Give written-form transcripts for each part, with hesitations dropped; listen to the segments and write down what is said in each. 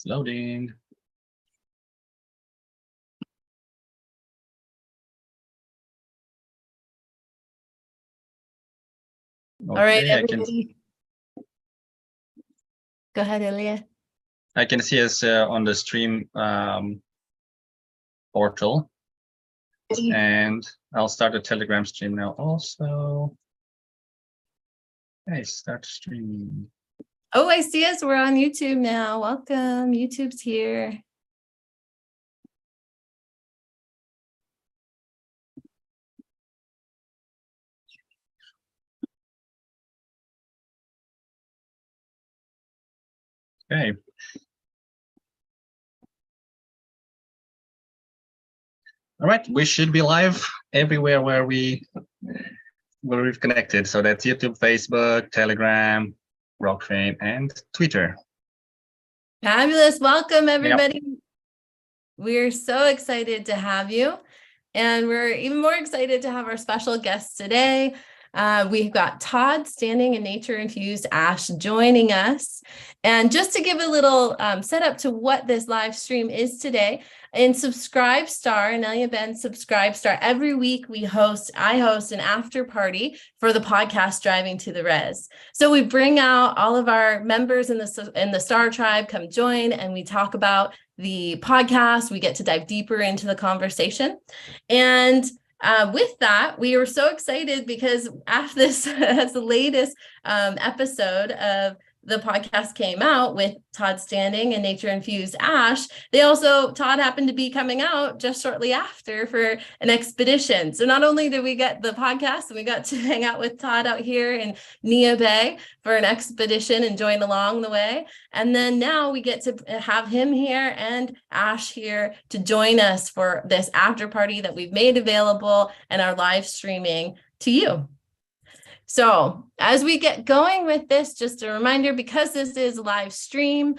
It's loading. All right, Okay, everybody. Go ahead, Ilya. I can see us on the stream portal. And I'll start a Telegram stream now also. Hey, start streaming. Oh, I see us. We're on YouTube now. Welcome. YouTube's here. Okay. All right, we should be live everywhere where we've connected. So that's YouTube, Facebook, Telegram, Rockfame, and Twitter. Fabulous. Welcome, everybody. Yep. We're so excited to have you. And we're even more excited to have our special guest today. We've got Todd standing in Nature Infused Ash joining us. And just to give a little setup to what this live stream is today, in Subscribe Star, Anelia Ben's Subscribe Star, every week I host an after party for the podcast Driving to the Res. So we bring out all of our members in the Star Tribe, come join, and we talk about the podcast. We get to dive deeper into the conversation. And with that, we were so excited because after this, as the latest episode of the podcast came out with Todd standing and Nature Infused Ash, Todd happened to be coming out just shortly after for an expedition. So not only did we get the podcast, and we got to hang out with Todd out here in Nia Bay for an expedition and join along the way. And then now we get to have him here and Ash here to join us for this after party that we've made available and are live streaming to you. So as we get going with this, just a reminder, because this is live stream,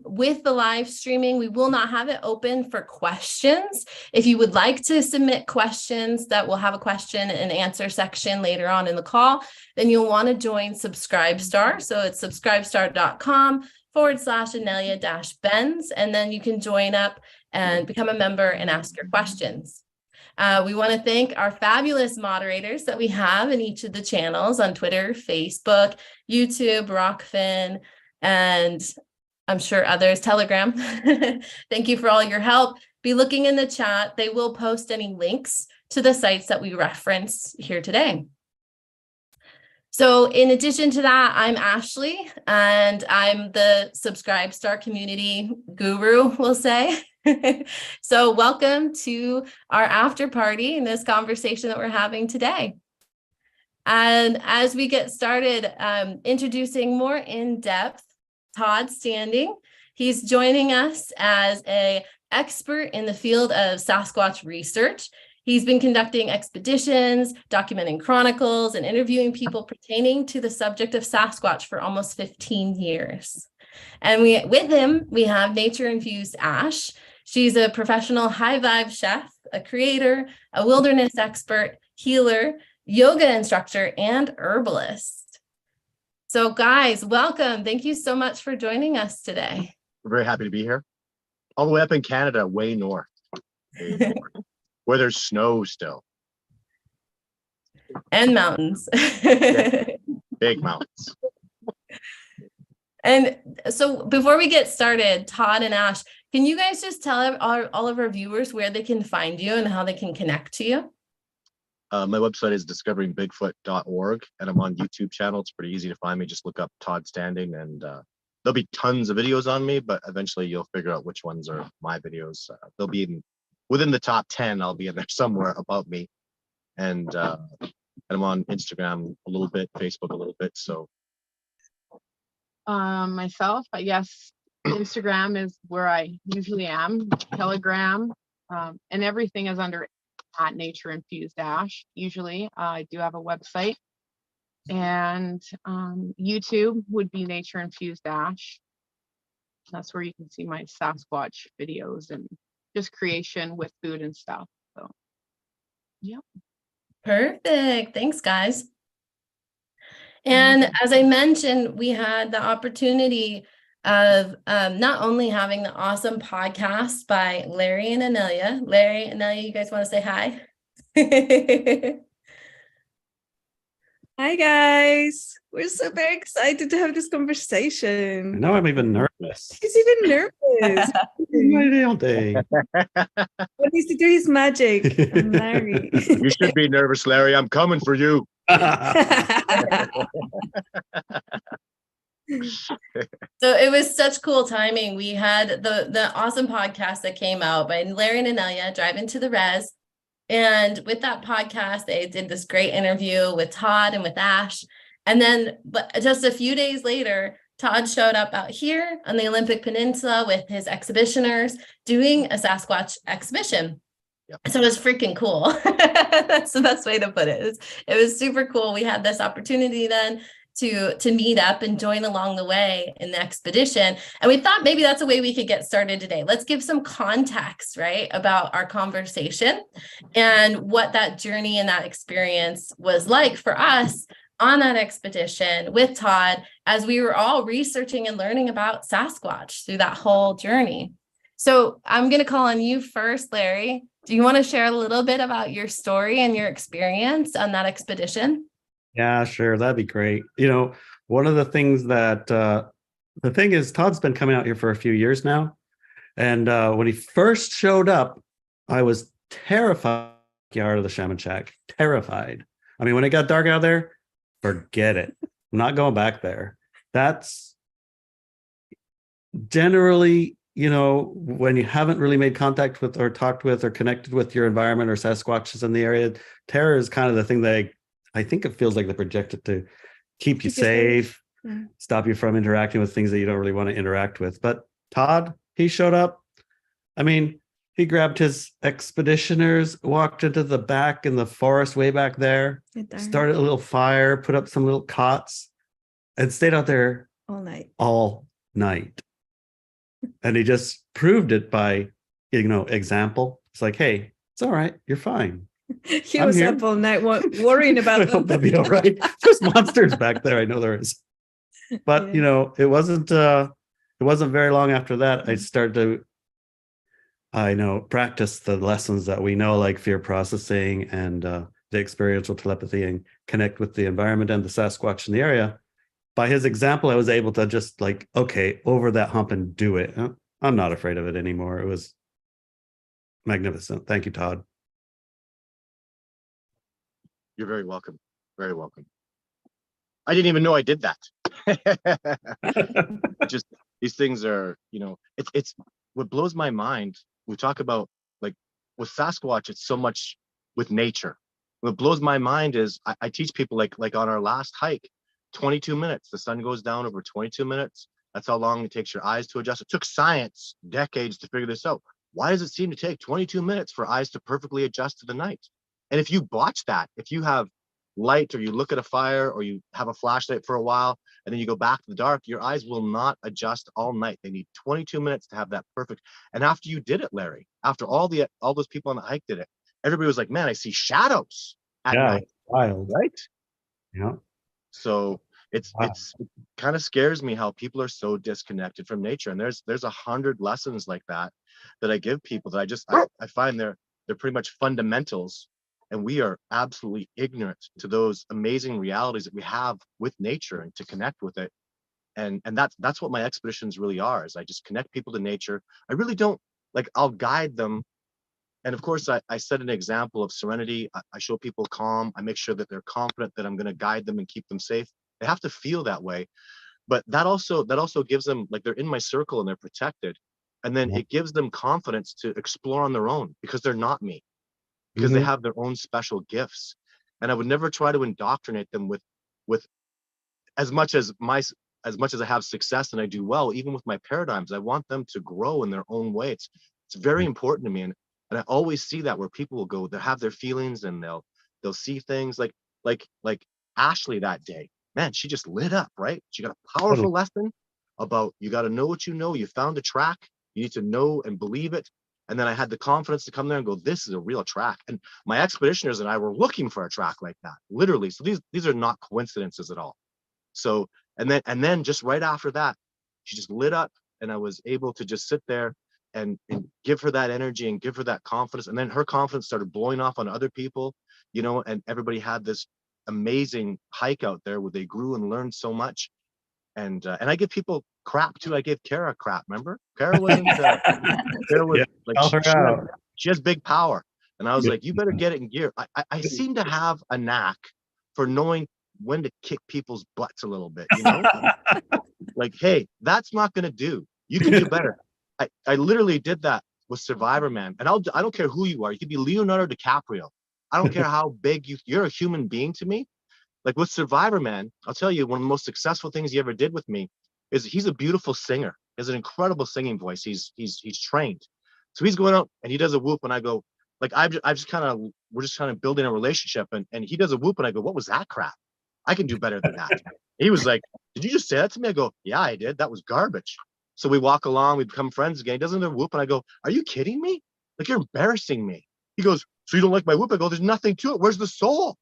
with the live streaming, we will not have it open for questions. If you would like to submit questions, that we'll have a question and answer section later on in the call, then you'll want to join Subscribe Star. So it's subscribestar.com/Anelia-Benz, and then you can join up and become a member and ask your questions. We want to thank our fabulous moderators that we have in each of the channels on Twitter, Facebook, YouTube, Rockfin, and I'm sure others, Telegram. Thank you for all your help. Be looking in the chat. They will post any links to the sites that we reference here today. So in addition to that, I'm Ashley, and I'm the Subscribe Star community guru, we'll say. So welcome to our after party and this conversation that we're having today. And as we get started, introducing more in depth, Todd Standing. He's joining us as an expert in the field of Sasquatch research. He's been conducting expeditions, documenting chronicles, and interviewing people pertaining to the subject of Sasquatch for almost 15 years. And with him, we have Nature Infused Ash. She's a professional high vibe chef, a creator, a wilderness expert, healer, yoga instructor, and herbalist. So guys, welcome. Thank you so much for joining us today. We're very happy to be here. All the way up in Canada, way north, where there's snow still. And mountains. Big mountains. And so before we get started, Todd and Ash, can you guys just tell all of our viewers where they can find you and how they can connect to you? My website is discoveringbigfoot.org, and I'm on YouTube channel. It's pretty easy to find me. Just look up Todd Standing, and there'll be tons of videos on me, but eventually you'll figure out which ones are my videos. They'll be within the top 10. I'll be in there somewhere about me. And I'm on Instagram a little bit, Facebook a little bit. So myself, yes, Instagram is where I usually am. Telegram, and everything is under at Nature Infused Ash. Usually, I do have a website, and YouTube would be Nature Infused Ash. That's where you can see my Sasquatch videos and just creation with food and stuff. So, yeah. Perfect. Thanks, guys. And as I mentioned, we had the opportunity of not only having the awesome podcast by Larry and Anelia. Larry, Anelia, you guys want to say hi? Hi guys. We're so very excited to have this conversation. Now I'm even nervous. He's even nervous. My all day. What needs to do his magic? I'm Larry. You should be nervous, Larry. I'm coming for you. So it was such cool timing. We had the awesome podcast that came out by Larry and Anelia, Driving to the Res. And with that podcast, they did this great interview with Todd and with Ash. And then, but just a few days later, Todd showed up out here on the Olympic Peninsula with his exhibitioners doing a Sasquatch exhibition. Yep. So it was freaking cool. That's the best way to put it. It was super cool. We had this opportunity then to meet up and join along the way in the expedition. And we thought maybe that's a way we could get started today. Let's give some context, right, about our conversation and what that journey and that experience was like for us on that expedition with Todd, as we were all researching and learning about Sasquatch through that whole journey. So I'm going to call on you first, Larry. Do you want to share a little bit about your story and your experience on that expedition? Yeah, sure. That'd be great. One of the things that the thing is, Todd's been coming out here for a few years now. And when he first showed up, I was terrified of the Shaman Shack. Terrified. I mean, when it got dark out there, forget it. I'm not going back there. That's generally, when you haven't really made contact with or talked with or connected with your environment or Sasquatches in the area, terror is kind of the thing that I think it feels like they're projected to keep you safe, stop you from interacting with things that you don't really want to interact with. But Todd, he showed up. I mean, he grabbed his expeditioners, walked into the back in the forest way back there, started a little fire, put up some little cots, and stayed out there all night. And he just proved it by, example. It's like, hey, it's all right. You're fine. He was up all night worrying about I hope that'll be all right. There's monsters back there. I know there is. But, it wasn't very long after that I started to, practice the lessons that we know, like fear processing and the experiential telepathy, and connect with the environment and the Sasquatch in the area. By his example, I was able to just over that hump and do it. I'm not afraid of it anymore. It was magnificent. Thank you, Todd. You're very welcome. Very welcome. I didn't even know I did that. Just these things are, it's what blows my mind. We talk about with Sasquatch, it's so much with nature. What blows my mind is I teach people like on our last hike, 22 minutes. The sun goes down over 22 minutes. That's how long it takes your eyes to adjust. It took science decades to figure this out. Why does it seem to take 22 minutes for eyes to perfectly adjust to the night? And if you botch that, if you have light or you look at a fire or you have a flashlight for a while and then you go back to the dark, your eyes will not adjust all night. They need 22 minutes to have that perfect. And after you did it, Larry, after all those people on the hike did it, everybody was like, man, I see shadows at night. Wild. Right? Yeah. So it kind of scares me how people are so disconnected from nature. And there's 100 lessons like that I give people that I find they're pretty much fundamentals. And we are absolutely ignorant to those amazing realities that we have with nature and to connect with it. And that's what my expeditions really are, is I just connect people to nature. I really don't I'll guide them. And of course, I set an example of serenity. I show people calm. I make sure that they're confident that I'm going to guide them and keep them safe. They have to feel that way. But that also gives them, they're in my circle and they're protected. And then it gives them confidence to explore on their own because they're not me. Because they have their own special gifts. And I would never try to indoctrinate them with as much as I have success and I do well, even with my paradigms. I want them to grow in their own way. It's very important to me. And I always see that where people will go, they'll have their feelings and they'll see things like Ashley that day. Man, she just lit up, right? She got a powerful lesson about you got to know what you know. You found a track. You need to know and believe it. And then I had the confidence to come there and go, this is a real track. And my expeditioners and I were looking for a track like that, literally. So these are not coincidences at all. So, and then just right after that, she just lit up, and I was able to just sit there and give her that energy and give her that confidence. And then her confidence started blowing off on other people, you know, and everybody had this amazing hike out there where they grew and learned so much. And I give people crap too. I gave Kara crap. Remember, Kara wasn't. Kara was like she has big power, and I was like, you better get it in gear. I seem to have a knack for knowing when to kick people's butts a little bit. You know, like, hey, that's not gonna do. You can do better. I literally did that with Survivor Man, and I don't care who you are. You could be Leonardo DiCaprio. I don't care how big you're a human being to me. Like with Survivor Man, I'll tell you, one of the most successful things he ever did with me is he's a beautiful singer. He has an incredible singing voice. He's trained. So he's going out and he does a whoop, and I go, like, we're just kind of building a relationship, and he does a whoop, and I go, what was that crap? I can do better than that. He was like, did you just say that to me? I go, yeah, I did. That was garbage. So we walk along, we become friends again. He does another whoop, and I go, are you kidding me? Like, you're embarrassing me. He goes, so you don't like my whoop? I go, there's nothing to it. Where's the soul?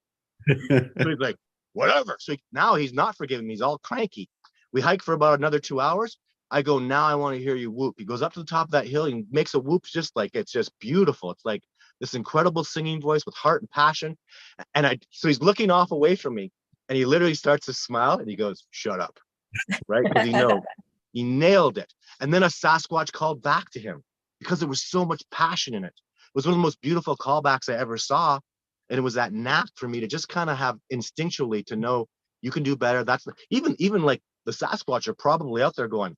So he's like, whatever. So now he's not forgiving me. He's all cranky. We hike for about another 2 hours. I go, now I want to hear you whoop. He goes up to the top of that hill and makes a whoop just like, it's just beautiful. It's like this incredible singing voice with heart and passion. And so he's looking off away from me, and he literally starts to smile, and he goes, shut up. Right? Because he nailed it. And then a Sasquatch called back to him because there was so much passion in it. It was one of the most beautiful callbacks I ever saw. And it was that knack for me to just kind of have instinctually to know you can do better. That's even like the Sasquatch are probably out there going,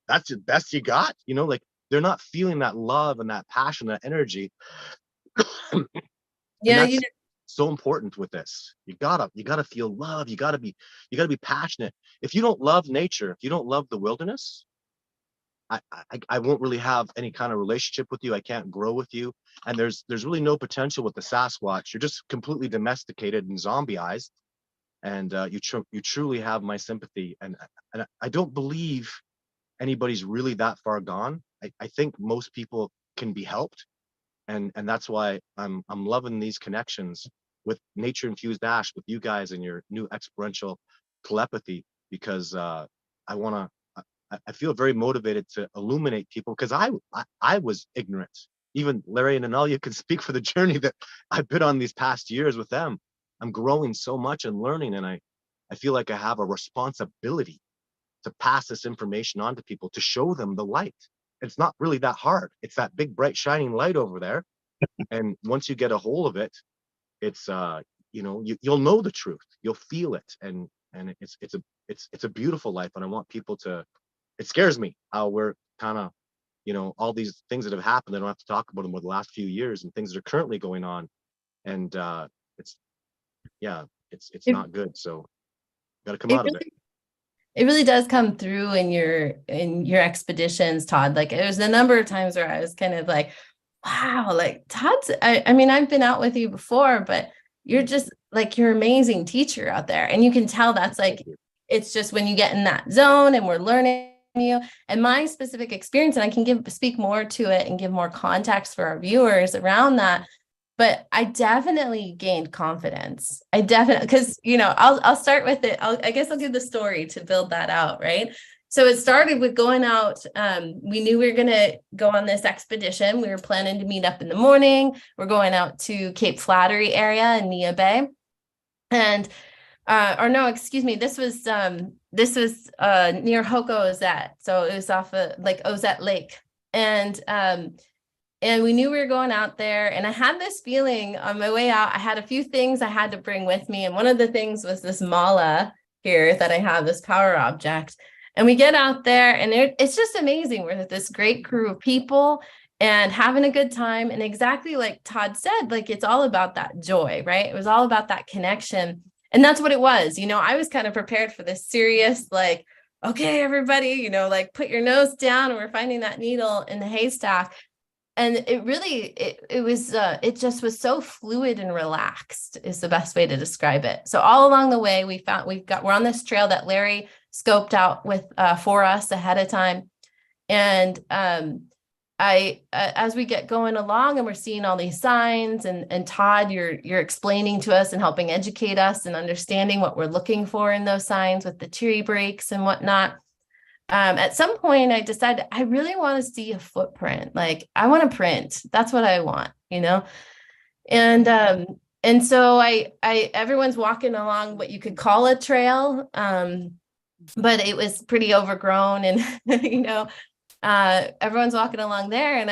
that's the best you got. You know, like they're not feeling that love and that passion, that energy. Yeah, so important with this. You gotta feel love. You gotta be passionate. If you don't love nature, if you don't love the wilderness, I won't really have any kind of relationship with you. I can't grow with you. And there's really no potential with the Sasquatch. You're just completely domesticated and zombieized. And you truly have my sympathy. And I don't believe anybody's really that far gone. I think most people can be helped. And that's why I'm loving these connections with Nature Infused Ash, with you guys and your new experiential telepathy, because I feel very motivated to illuminate people, because I was ignorant. Even Larry and Anel, you can speak for the journey that I've been on these past years with them. I'm growing so much and learning, and I feel like I have a responsibility to pass this information on to people, to show them the light. It's not really that hard. It's that big, bright, shining light over there. And once you get a hold of it, it's you'll know the truth. You'll feel it, and it's a beautiful life. And I want people to. It scares me how we're kind of, all these things that have happened. I don't have to talk about them over the last few years, and things that are currently going on. And it's not good. So got to come out of it. It really does come through in your expeditions, Todd. Like, there's a number of times where I was kind of like, wow, like Todd's, I mean, I've been out with you before, but you're just like, you're an amazing teacher out there. And you can tell that's like, it's just when you get in that zone and we're learning you and my specific experience, and I can speak more to it and give more context for our viewers around that. But I definitely gained confidence. Because, I'll start with it. I guess I'll give the story to build that out, right? So it started with going out. We knew we were going to go on this expedition. We were planning to meet up in the morning. We're going out to Cape Flattery area in Nia Bay. And, this was near Hoko Ozette. So it was off of like Ozette Lake. And we knew we were going out there, and I had this feeling on my way out. I had a few things I had to bring with me. And one of the things was this mala here that I have, this power object. And we get out there, and it's just amazing. We're with this great crew of people and having a good time. And exactly like Todd said, like, it's all about that joy, right? It was all about that connection. And that's what it was. I was kind of prepared for this serious, like, okay, everybody, like, put your nose down, and we're finding that needle in the haystack. And it really, it just was so fluid and relaxed is the best way to describe it. So all along the way, we're on this trail that Larry scoped out for us ahead of time. And as we get going along and we're seeing all these signs, and Todd, you're explaining to us and helping educate us and understanding what we're looking for in those signs with the tree breaks and whatnot. at some point I decided I really want to see a footprint. Like I want to print. That's what I want, you know? And so everyone's walking along what you could call a trail. But it was pretty overgrown and, you know, everyone's walking along there. And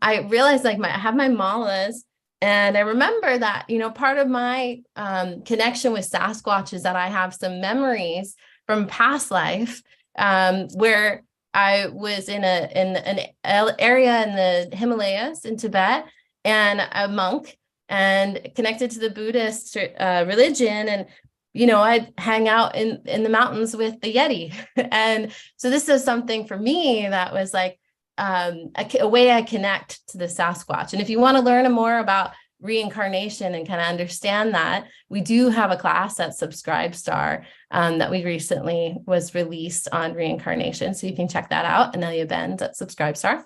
I realized like I have my malas. And I remember that, you know, part of my connection with Sasquatch is that I have some memories from past life where I was in an area in the Himalayas in Tibet and a monk and connected to the Buddhist religion. And, you know, I'd hang out in the mountains with the Yeti. And so this is something for me that was like a way I connect to the Sasquatch. And if you want to learn more about reincarnation and kind of understand that, we do have a class at Subscribestar that we recently was released on reincarnation. So you can check that out, Anelia Benz at Subscribestar.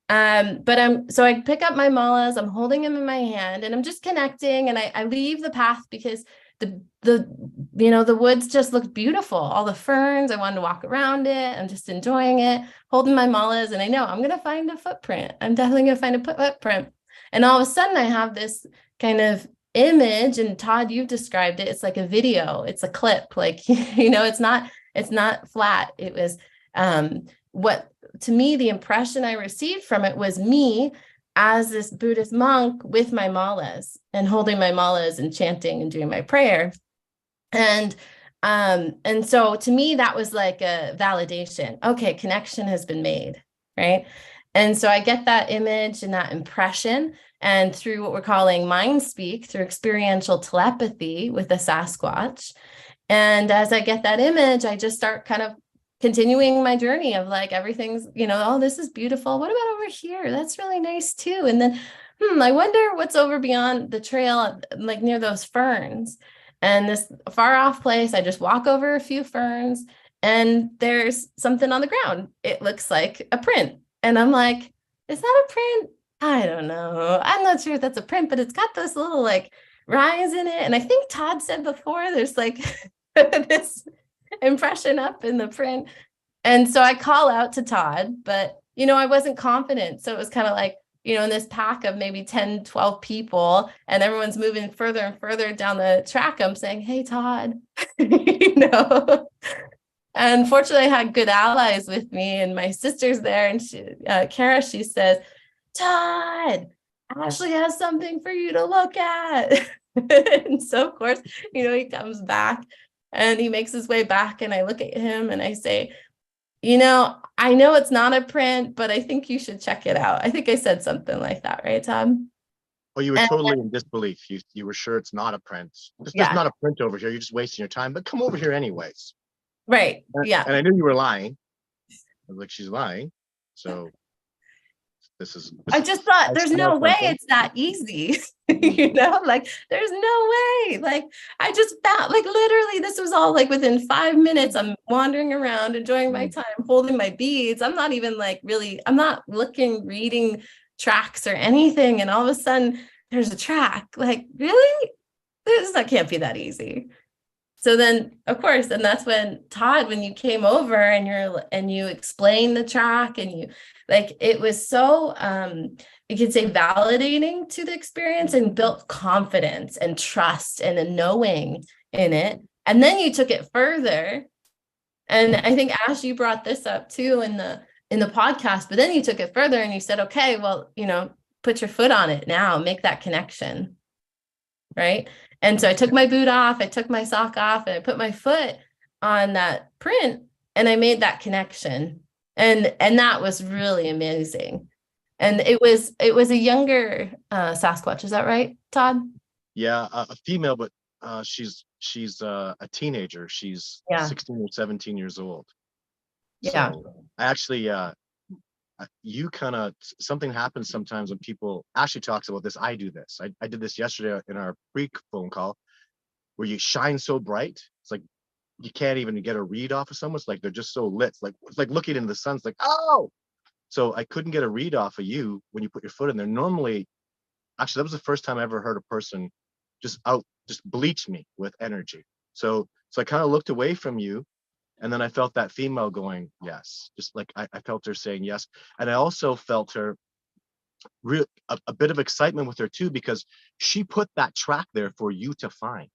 So I pick up my malas, I'm holding them in my hand and I'm just connecting, and I leave the path because the woods just looked beautiful. All the ferns, I wanted to walk around it. I'm just enjoying it, holding my malas, and I know I'm going to find a footprint. I'm definitely going to find a footprint. And all of a sudden I have this kind of image, and Todd, you've described it. It's like a video. It's a clip, like, you know, it's not flat. It was, what to me, the impression I received from it was me as this Buddhist monk with my malas and holding my malas and chanting and doing my prayer. And so to me, that was like a validation. Okay, connection has been made, right? And so I get that image and that impression, and through what we're calling mind speak, through experiential telepathy with the Sasquatch. And as I get that image, I just start kind of continuing my journey of like, everything's, you know, oh, this is beautiful. What about over here? That's really nice too. And then, I wonder what's over beyond the trail, like near those ferns. And this far off place, I just walk over a few ferns and there's something on the ground. It looks like a print. And I'm like, is that a print? I don't know. I'm not sure if that's a print, but it's got this little like rise in it. And I think Todd said before, there's like this impression up in the print. And so I call out to Todd, but, you know, I wasn't confident. So it was kind of like, you know, in this pack of maybe 10, 12 people, and everyone's moving further and further down the track, I'm saying, hey, Todd, you know. And fortunately, I had good allies with me, and my sister's there, and Kara, she says, Todd, Ashley has something for you to look at. And so, of course, you know, he comes back and he makes his way back, and I look at him and I say, you know, I know it's not a print, but I think you should check it out. I think I said something like that, right, Todd? Well, you were totally in disbelief. You were sure it's not a print. It's just not a print over here. You're just wasting your time, but come over here anyways. Right. Yeah. And I knew you were lying. I was like, she's lying. So I just thought there's no way it's that easy. You know, like there's no way. Like I just found, like, literally this was all like within 5 minutes. I'm wandering around, enjoying my time, holding my beads. I'm not even like really, I'm not reading tracks or anything. And all of a sudden there's a track. Like, really? That can't be that easy. So then, of course, and that's when Todd, when you came over and you explained the track, and you, like, it was so, you could say, validating to the experience, and built confidence and trust and a knowing in it. And then you took it further. And I think, Ash, you brought this up too in the podcast, but then you took it further and you said, okay, well, you know, put your foot on it now, make that connection. Right. And so I took my boot off, I took my sock off, and I put my foot on that print, and I made that connection. And that was really amazing. And it was a younger Sasquatch. Is that right, Todd? Yeah, a female, but she's a teenager. She's 16 or 17 years old. Yeah. So I actually, you kind of, something happens sometimes when people actually talks about this. I do this. I did this yesterday in our pre-phone call, where you shine so bright. It's like you can't even get a read off of someone. It's like they're just so lit. It's like looking into the sun. It's like, oh. So I couldn't get a read off of you when you put your foot in there. Normally, actually, that was the first time I ever heard a person just bleach me with energy. So I kind of looked away from you, And then I felt that female going, yes, just like I felt her saying yes. And I also felt her a bit of excitement with her too, because she put that track there for you to find.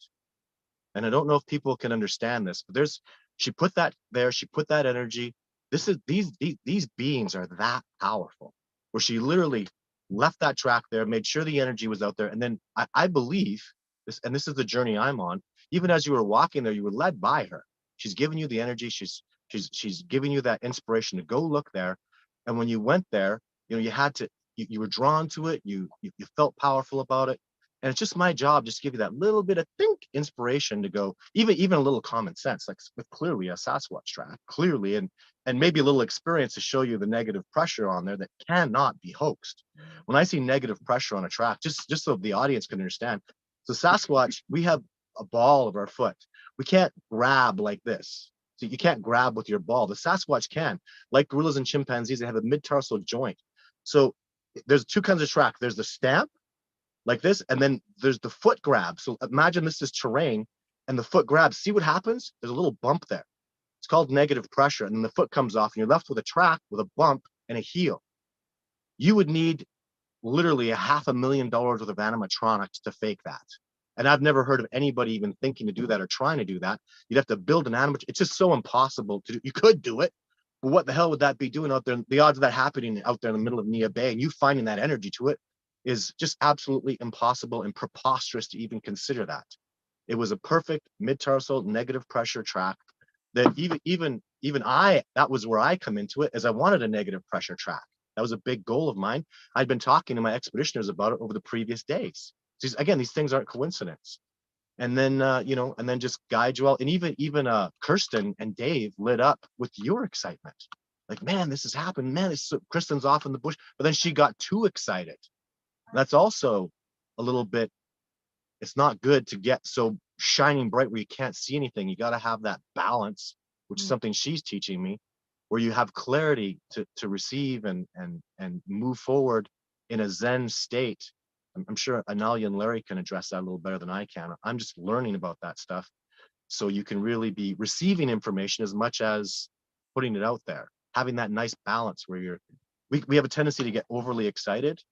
And I don't know if people can understand this, but she put that there, she put that energy. These beings are that powerful, where she literally left that track there, made sure the energy was out there. And then I believe this, and this is the journey I'm on. Even as you were walking there, you were led by her. She's giving you the energy. She's giving you that inspiration to go look there. And when you went there, you had to, you were drawn to it. You felt powerful about it. And it's just my job just to give you that little bit of inspiration to go, even a little common sense, like with clearly a Sasquatch track, clearly, and maybe a little experience to show you the negative pressure on there that cannot be hoaxed. When I see negative pressure on a track, just so the audience can understand, so Sasquatch, we have a ball of our foot. We can't grab like this. So you can't grab with your ball. The Sasquatch can. Like gorillas and chimpanzees, they have a mid-tarsal joint. So there's two kinds of track. There's the stamp, like this, and then there's the foot grab. So imagine this is terrain and the foot grabs. See what happens? There's a little bump there. It's called negative pressure. And then the foot comes off and you're left with a track with a bump and a heel. You would need literally $500,000 worth of animatronics to fake that. And I've never heard of anybody even thinking to do that or trying to do that. You'd have to build an animatronic. It's just so impossible to do. You could do it, but what the hell would that be doing out there? The odds of that happening out there in the middle of Nia Bay and you finding that energy to it is just absolutely impossible and preposterous to even consider that. It was a perfect mid-tarsal negative pressure track that even I, that was where I come into it, as I wanted a negative pressure track. That was a big goal of mine. I'd been talking to my expeditioners about it over the previous days. So again, these things aren't coincidence. And then, and then just guide you all. And even Kirsten and Dave lit up with your excitement. Like, man, this has happened. Man, Kirsten's off in the bush. But then she got too excited. That's also a little bit, it's not good to get so shining bright where you can't see anything. You got to have that balance, which is something she's teaching me, where you have clarity to receive and move forward in a Zen state. I'm sure Analia and Larry can address that a little better than I can. I'm just learning about that stuff. So you can really be receiving information as much as putting it out there, having that nice balance where we have a tendency to get overly excited.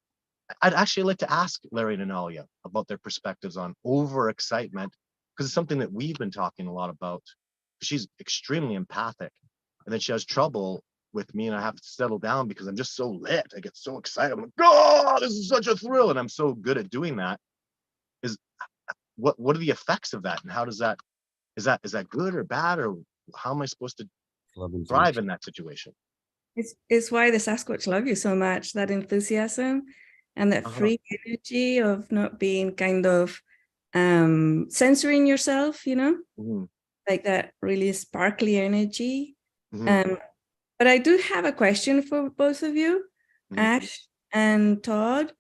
I'd actually like to ask Larry and Analia about their perspectives on overexcitement, because it's something that we've been talking a lot about. She's extremely empathic, and then she has trouble with me, and I have to settle down because I'm just so lit. I get so excited. I'm like, oh, this is such a thrill, and I'm so good at doing that. What are the effects of that, and how does that is that good or bad, or how am I supposed to thrive in that situation? It's why the Sasquatch love you so much, that enthusiasm and that free energy of not being kind of censoring yourself, like that really sparkly energy. But I do have a question for both of you, Ash and Todd.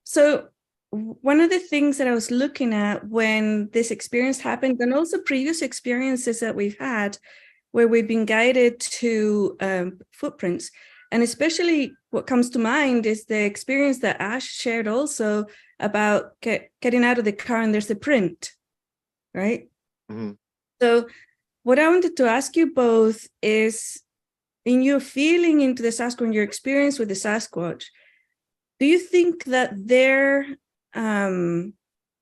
So one of the things that I was looking at when this experience happened, and also previous experiences that we've had, where we've been guided to footprints, and especially what comes to mind is the experience that Ash shared also about getting out of the car and there's a print, right? So what I wanted to ask you both is, in your feeling into the Sasquatch, your experience with the Sasquatch, do you think that their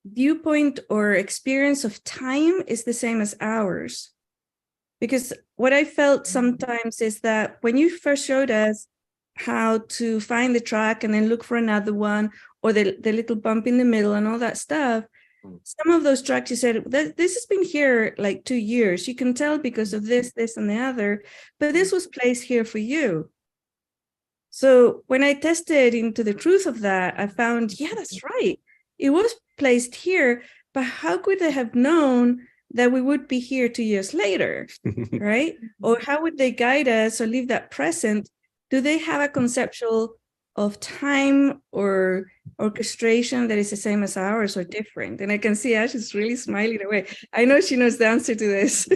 viewpoint or experience of time is the same as ours? Because what I felt sometimes is that when you first showed us how to find the track and then look for another one, or the little bump in the middle and all that stuff, some of those tracks you said, this has been here like 2 years. You can tell because of this, and the other, but this was placed here for you. So when I tested into the truth of that, I found, yeah, that's right. It was placed here, but how could they have known that we would be here 2 years later, right? Or how would they guide us or leave that present? Do they have a conceptual of time or orchestration that is the same as ours or different? And I can see Ash is really smiling away. I know she knows the answer to this.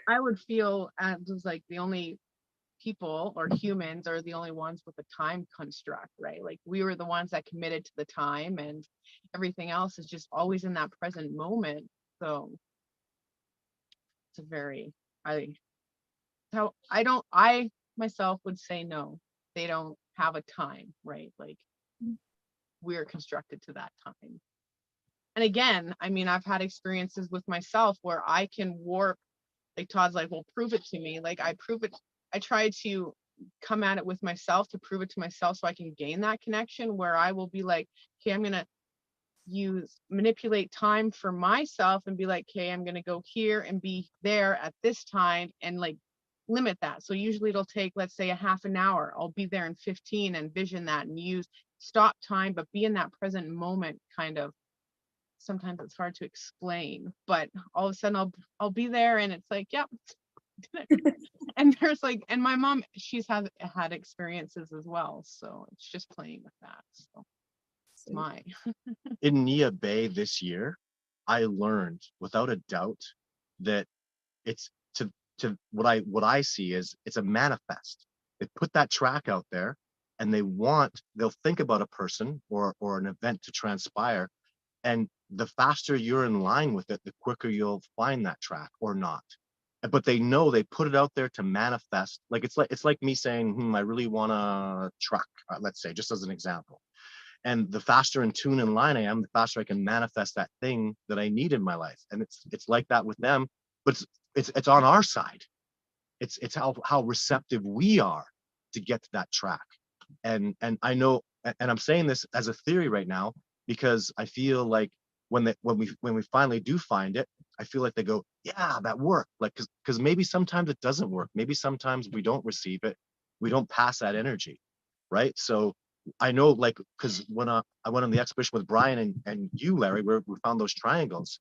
I would feel as like the only people or humans are the only ones with a time construct, right? Like we were the ones that committed to the time, and everything else is just always in that present moment. So that's a very, I myself would say no, they don't have a time, right? Like we're constructed to that time. And again, I mean, I've had experiences with myself where I can warp, like Todd's like, well, prove it to me. Like I prove it. I try to come at it with myself to prove it to myself so I can gain that connection, where I will be like, okay, I'm going to manipulate time for myself and be like, okay, I'm going to go here and be there at this time and like limit that. So usually it'll take, let's say, a half an hour. I'll be there in 15 and vision that and use stop time, but be in that present moment kind of. Sometimes it's hard to explain, but all of a sudden I'll be there and it's like, yep. And there's like, and my mom, she's had experiences as well. So it's just playing with that. So it's my. In Nia Bay this year, I learned without a doubt that it's to what I see is it's a manifest. They put that track out there and they'll think about a person or an event to transpire. And the faster you're in line with it, the quicker you'll find that track or not. But they know they put it out there to manifest. Like it's like me saying, I really want a truck, let's say, just as an example. And the faster in tune in line I am, the faster I can manifest that thing that I need in my life. And it's like that with them, but it's on our side. It's how receptive we are to get to that track. And I know, and I'm saying this as a theory right now, because I feel like when we finally do find it, I feel like they go, yeah, that worked. Like, because maybe sometimes it doesn't work. Maybe sometimes we don't receive it. We don't pass that energy, right? So I know, like, because when I went on the expedition with Brian and you, Larry, where we found those triangles,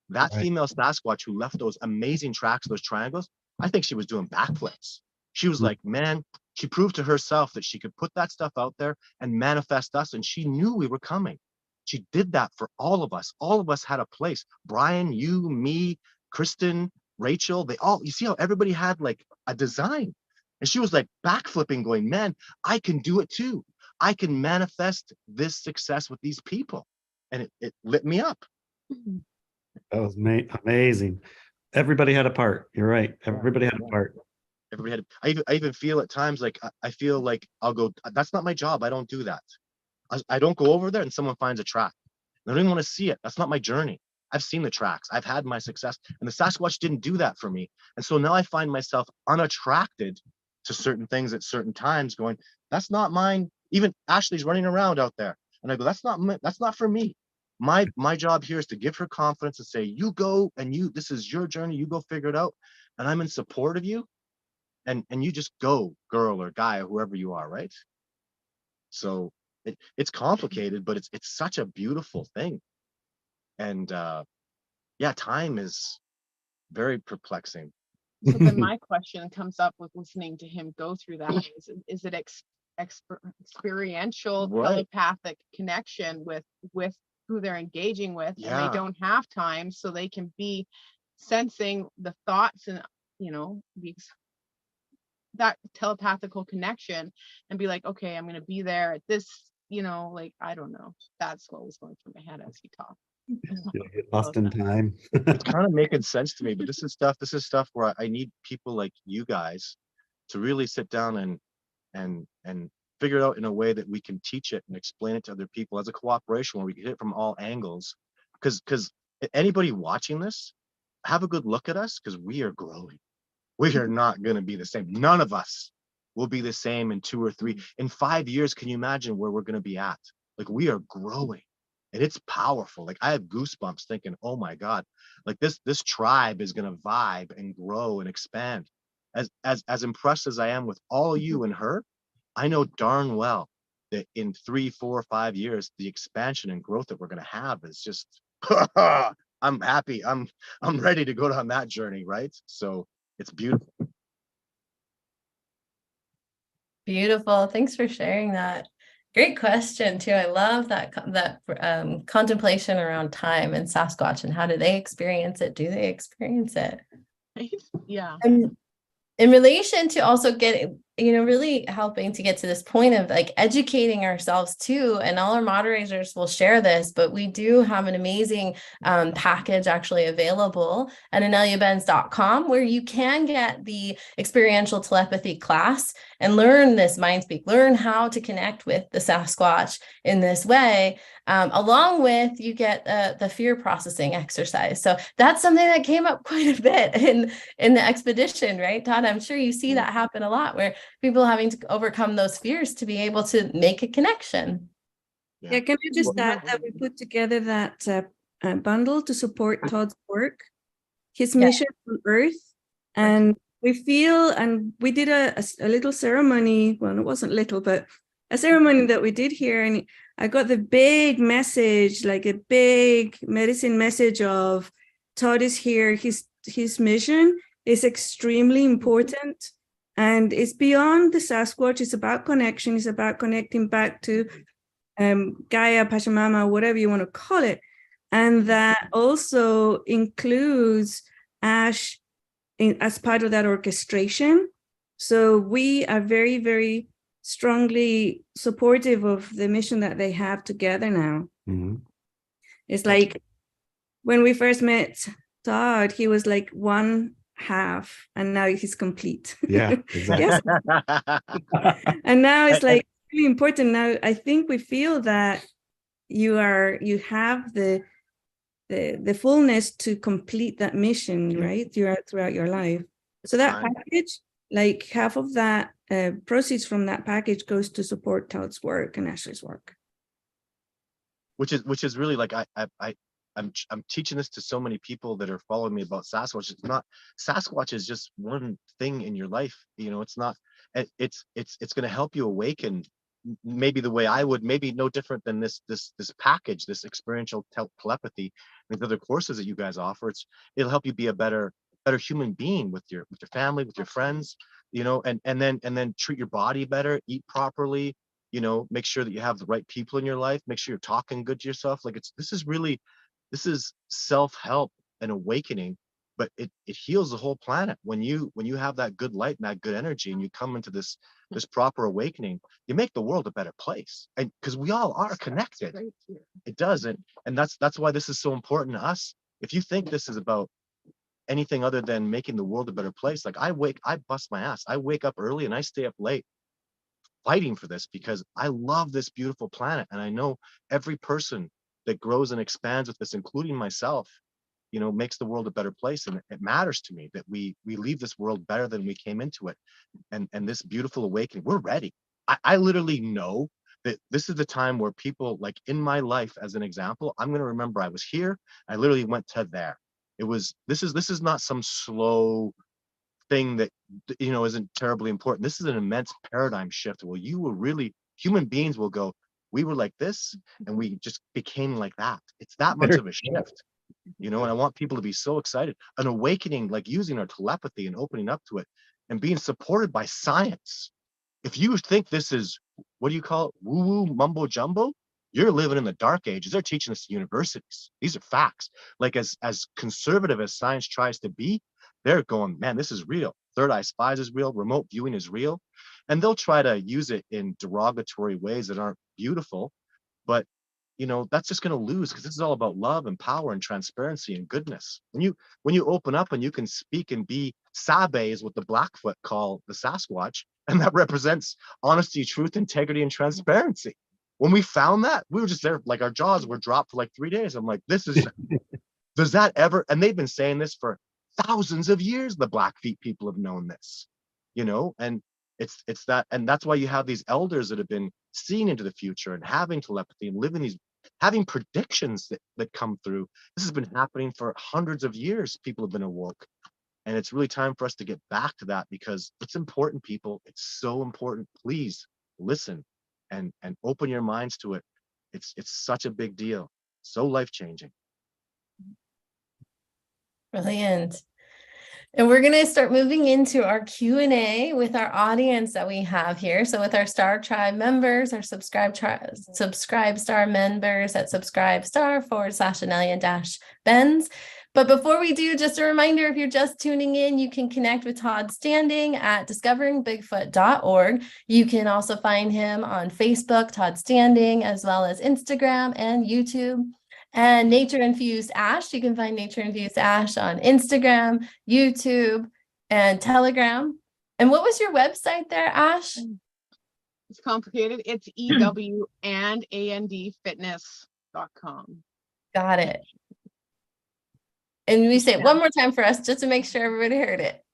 that Right. female Sasquatch who left those amazing tracks, those triangles, I think she was doing backflips. She was like, man, she proved to herself that she could put that stuff out there and manifest us, and she knew we were coming. She did that for all of us. All of us had a place. Brian, you, me, Kristen, Rachel, they all, you see how everybody had like a design. And she was like backflipping, going, man, I can do it too. I can manifest this success with these people. And it lit me up. That was amazing. Everybody had a part. You're right. Everybody had a part. Everybody had, I even feel at times like I feel like I'll go, that's not my job. I don't do that. I don't go over there and someone finds a track. I don't even want to see it. That's not my journey. I've seen the tracks. I've had my success. And the Sasquatch didn't do that for me. And so now I find myself unattracted to certain things at certain times, going, that's not mine. Even Ashley's running around out there. And I go, that's not for me. My job here is to give her confidence and say, you go and this is your journey. You go figure it out. And I'm in support of you. And you just go, girl or guy or whoever you are, right? So it's complicated, but it's such a beautiful thing. And yeah, time is very perplexing. So then my question comes up with listening to him go through that. Is it experiential, Right. telepathic connection with who they're engaging with, Yeah. and they don't have time, so they can be sensing the thoughts and that telepathical connection and be like, okay, I'm going to be there at this, like, I don't know. That's what was going through my head as he talked. You'll get lost in time. It's kind of making sense to me, but this is stuff where I need people like you guys to really sit down and figure it out in a way that we can teach it and explain it to other people as a cooperation where we get it from all angles. Because anybody watching this, have a good look at us, because we are growing. We are not going to be the same. None of us will be the same in 2 or 3. In 5 years, can you imagine where we're going to be at? Like, we are growing. And it's powerful. Like, I have goosebumps thinking, oh my God, like this tribe is going to vibe and grow and expand. As impressed as I am with all you and her, I know darn well that in 3, 4, 5 years, the expansion and growth that we're going to have is just, I'm happy. I'm ready to go down that journey, right? So it's beautiful. Beautiful. Thanks for sharing that. Great question too. I love that contemplation around time and Sasquatch and how do they experience it? Do they experience it? Yeah. And in relation to also getting, really helping to get to this point of like educating ourselves too. And all our moderators will share this, but we do have an amazing package actually available at aneliabenz.com where you can get the experiential telepathy class and learn this mind speak, learn how to connect with the Sasquatch in this way. Along with you get the fear processing exercise. So that's something that came up quite a bit in the expedition, right, Todd? I'm sure you see that happen a lot where people having to overcome those fears to be able to make a connection. Yeah, can I just add that we put together that bundle to support Todd's work, his mission on Earth, and we feel, and we did a little ceremony, well, it wasn't little, but a ceremony that we did here, and I got the big message, like a big medicine message of Todd is here, his mission is extremely important, and it's beyond the Sasquatch, it's about connection, it's about connecting back to Gaia, Pachamama, whatever you want to call it, and that also includes Ash as part of that orchestration. So we are very, very strongly supportive of the mission that they have together now. Mm-hmm. It's like when we first met Todd, he was like one half, and now he's complete. Yeah, exactly. Yes. And now it's like really important. Now I think we feel that you have the fullness to complete that mission, right? Throughout your life. So that package, like half of that proceeds from that package goes to support Todd's work and Ashley's work. Which is really like I'm teaching this to so many people that are following me about Sasquatch. It's not, Sasquatch is just one thing in your life. It's not, it's going to help you awaken maybe the way I would, maybe no different than this package, this experiential telepathy, and the other courses that you guys offer. It'll help you be a better human being with your family, with your friends, and then treat your body better, eat properly, make sure that you have the right people in your life, make sure you're talking good to yourself. Like this is self-help and awakening, but it heals the whole planet. When you have that good light and that good energy and you come into this proper awakening, you make the world a better place. And because we all are connected, it does. And that's why this is so important to us. If you think this is about anything other than making the world a better place, like I bust my ass. I wake up early and I stay up late fighting for this because I love this beautiful planet. And I know every person that grows and expands with this, including myself, makes the world a better place. And it matters to me that we leave this world better than we came into it. And this beautiful awakening, we're ready. I literally know that this is the time where people, like in my life, as an example, I'm going to remember I was here. I literally went to there. This is not some slow thing that, isn't terribly important. This is an immense paradigm shift. Well, human beings will go, we were like this and we just became like that. It's that much of a shift, and I want people to be so excited. An awakening, like using our telepathy and opening up to it and being supported by science. If you think this is, what do you call it, woo-woo mumbo jumbo, you're living in the dark ages. They're teaching this to universities. These are facts. Like as conservative as science tries to be, they're going, man, this is real. Third eye spies is real. Remote viewing is real. And they'll try to use it in derogatory ways that aren't beautiful. But, that's just going to lose, because this is all about love and power and transparency and goodness. When you open up and you can speak and be Sabe, is what the Blackfoot call the Sasquatch. And that represents honesty, truth, integrity, and transparency. When we found that, we were just there, like our jaws were dropped for like 3 days. I'm like, this is, does that ever, and they've been saying this for thousands of years, the Blackfeet people have known this, and it's that, and that's why you have these elders that have been seeing into the future and having telepathy and having predictions that come through. This has been happening for hundreds of years. People have been awoke. And it's really time for us to get back to that, because it's important, people. It's so important. Please listen and open your minds to it. It's such a big deal. So life-changing. Brilliant. And we're going to start moving into our Q&A with our audience that we have here. So with our Star Tribe members, our Subscribe Star members at subscribestar/Anelia-Benz. But before we do, just a reminder, if you're just tuning in, you can connect with Todd Standing at discoveringbigfoot.org. You can also find him on Facebook, Todd Standing, as well as Instagram and YouTube. And Nature Infused Ash, you can find Nature Infused Ash on Instagram, YouTube, and Telegram. And what was your website there, Ash? It's complicated. It's EW and ANDfitness.com. Got it. And we say it one more time for us, just to make sure everybody heard it.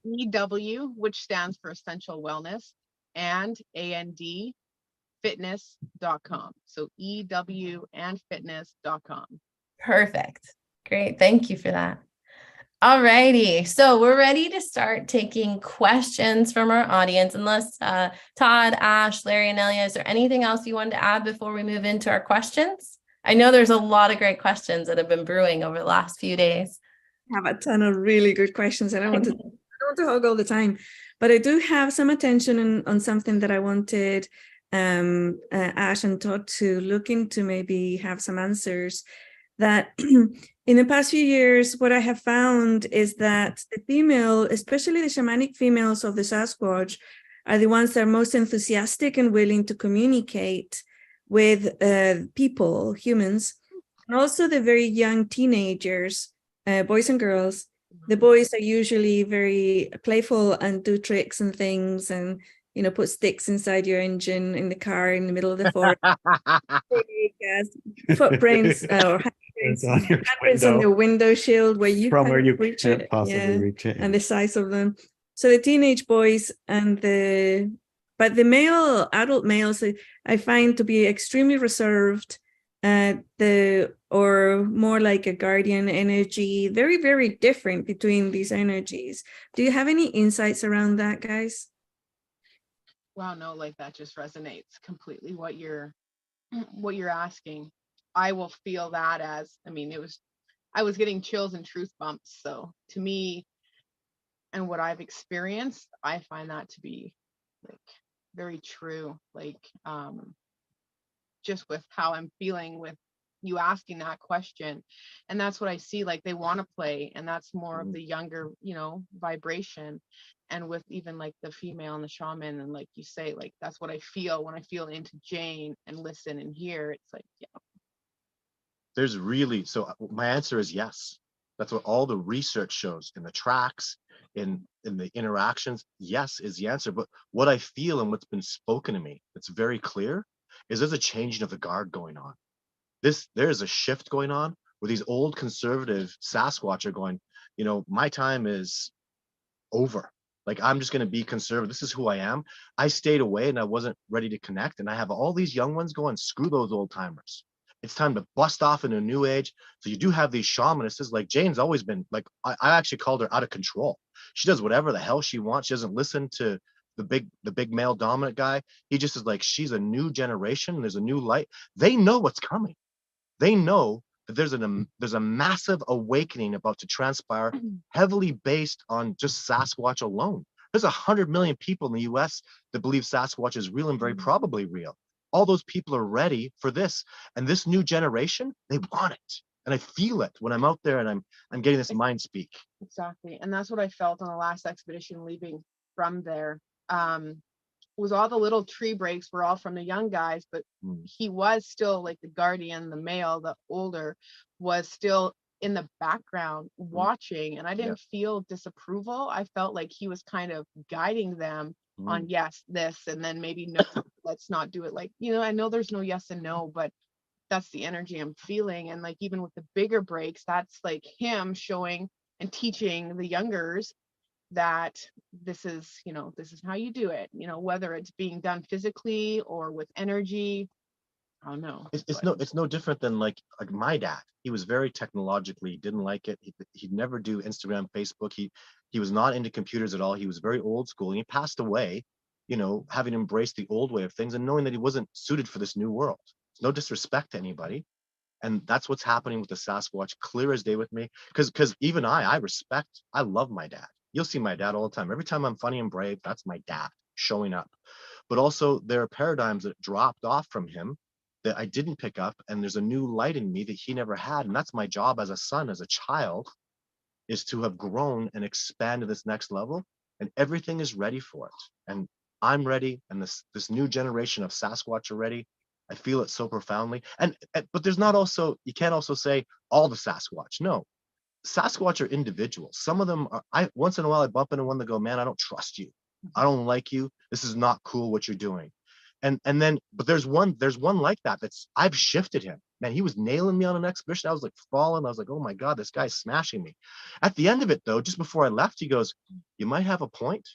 EW, which stands for Essential Wellness, and ANDfitness.com. So EW and fitness.com. Perfect. Great. Thank you for that. All righty. So we're ready to start taking questions from our audience. Unless Todd, Ash, Larry, and Elia, is there anything else you wanted to add before we move into our questions? I know there's a lot of great questions that have been brewing over the last few days. I have a ton of really good questions, and I don't want to hog all the time, but I do have some attention on something that I wanted Ash and Todd to look into, maybe have some answers. That in the past few years, what I have found is that the female, especially the shamanic females of the Sasquatch, are the ones that are most enthusiastic and willing to communicate with people, humans, and also the very young teenagers, boys and girls. The boys are usually very playful and do tricks and things, and put sticks inside your engine in the car in the middle of the forest. Footprints or handprints on the window shield where you from where you reach can't it, possibly reach it, and the size of them. So the teenage boys but the adult males, I find to be extremely reserved, or more like a guardian energy, very, very different between these energies. Do you have any insights around that, guys? Wow, no, like that just resonates completely what you're asking. I will feel that as, I was getting chills and truth bumps. So to me, and what I've experienced, I find that to be like very true, just with how I'm feeling with you asking that question. And that's what I see, like they want to play, and that's more of the younger, vibration. And with even like the female and the shaman, and like you say, like that's what I feel when I feel into Jane and listen and hear. It's like, yeah. There's really, so my answer is yes. That's what all the research shows in the tracks, in the interactions. Yes is the answer. But what I feel and what's been spoken to me, it's very clear, is there's a changing of the guard going on. There's a shift going on where these old conservative Sasquatch are going, my time is over. Like, I'm just going to be conservative. This is who I am. I stayed away and I wasn't ready to connect. And I have all these young ones going, screw those old timers. It's time to bust off in a new age. So you do have these shamanists, like Jane's always been, like, I actually called her out of control. She does whatever the hell she wants. She doesn't listen to the big male dominant guy. He just is like, she's a new generation. There's a new light. They know what's coming. They know that there's a massive awakening about to transpire, heavily based on just Sasquatch alone. There's 100 million people in the US that believe Sasquatch is real and very probably real. All those people are ready for this. And this new generation, they want it. And I feel it when I'm out there and I'm getting this mind speak. Exactly. And that's what I felt on the last expedition leaving from there. Was all the little tree breaks were all from the young guys, but he was still like the guardian, the male, the older, was still in the background watching. And I didn't feel disapproval. I felt like he was kind of guiding them on yes, this, and then maybe no, let's not do it. Like, I know there's no yes and no, but that's the energy I'm feeling. And like, even with the bigger breaks, that's like him showing and teaching the youngers that this is how you do it, whether it's being done physically or with energy. I don't know. It's no different than like my dad. He was very technologically, didn't like it. He'd never do Instagram, Facebook. He was not into computers at all. He was very old school, and he passed away, having embraced the old way of things and knowing that he wasn't suited for this new world. It's no disrespect to anybody. And that's what's happening with the Sasquatch, clear as day with me. Because even I love my dad. You'll see my dad all the time. Every time I'm funny and brave, that's my dad showing up. But also there are paradigms that dropped off from him that I didn't pick up, and there's a new light in me that he never had. And that's my job as a son, as a child, is to have grown and expand to this next level, and everything is ready for it. And I'm ready, and this new generation of Sasquatch are ready. I feel it so profoundly. And but there's not also, you can't also say all the Sasquatch. No, Sasquatch are individuals. Some of them are, I once in a while I bump into one that go, man, I don't trust you. I don't like you. This is not cool what you're doing. And then, but there's one like that that's, I've shifted him. Man, he was nailing me on an expedition. I was like falling. I was like, oh my God, this guy's smashing me. At the end of it though, just before I left, he goes, you might have a point,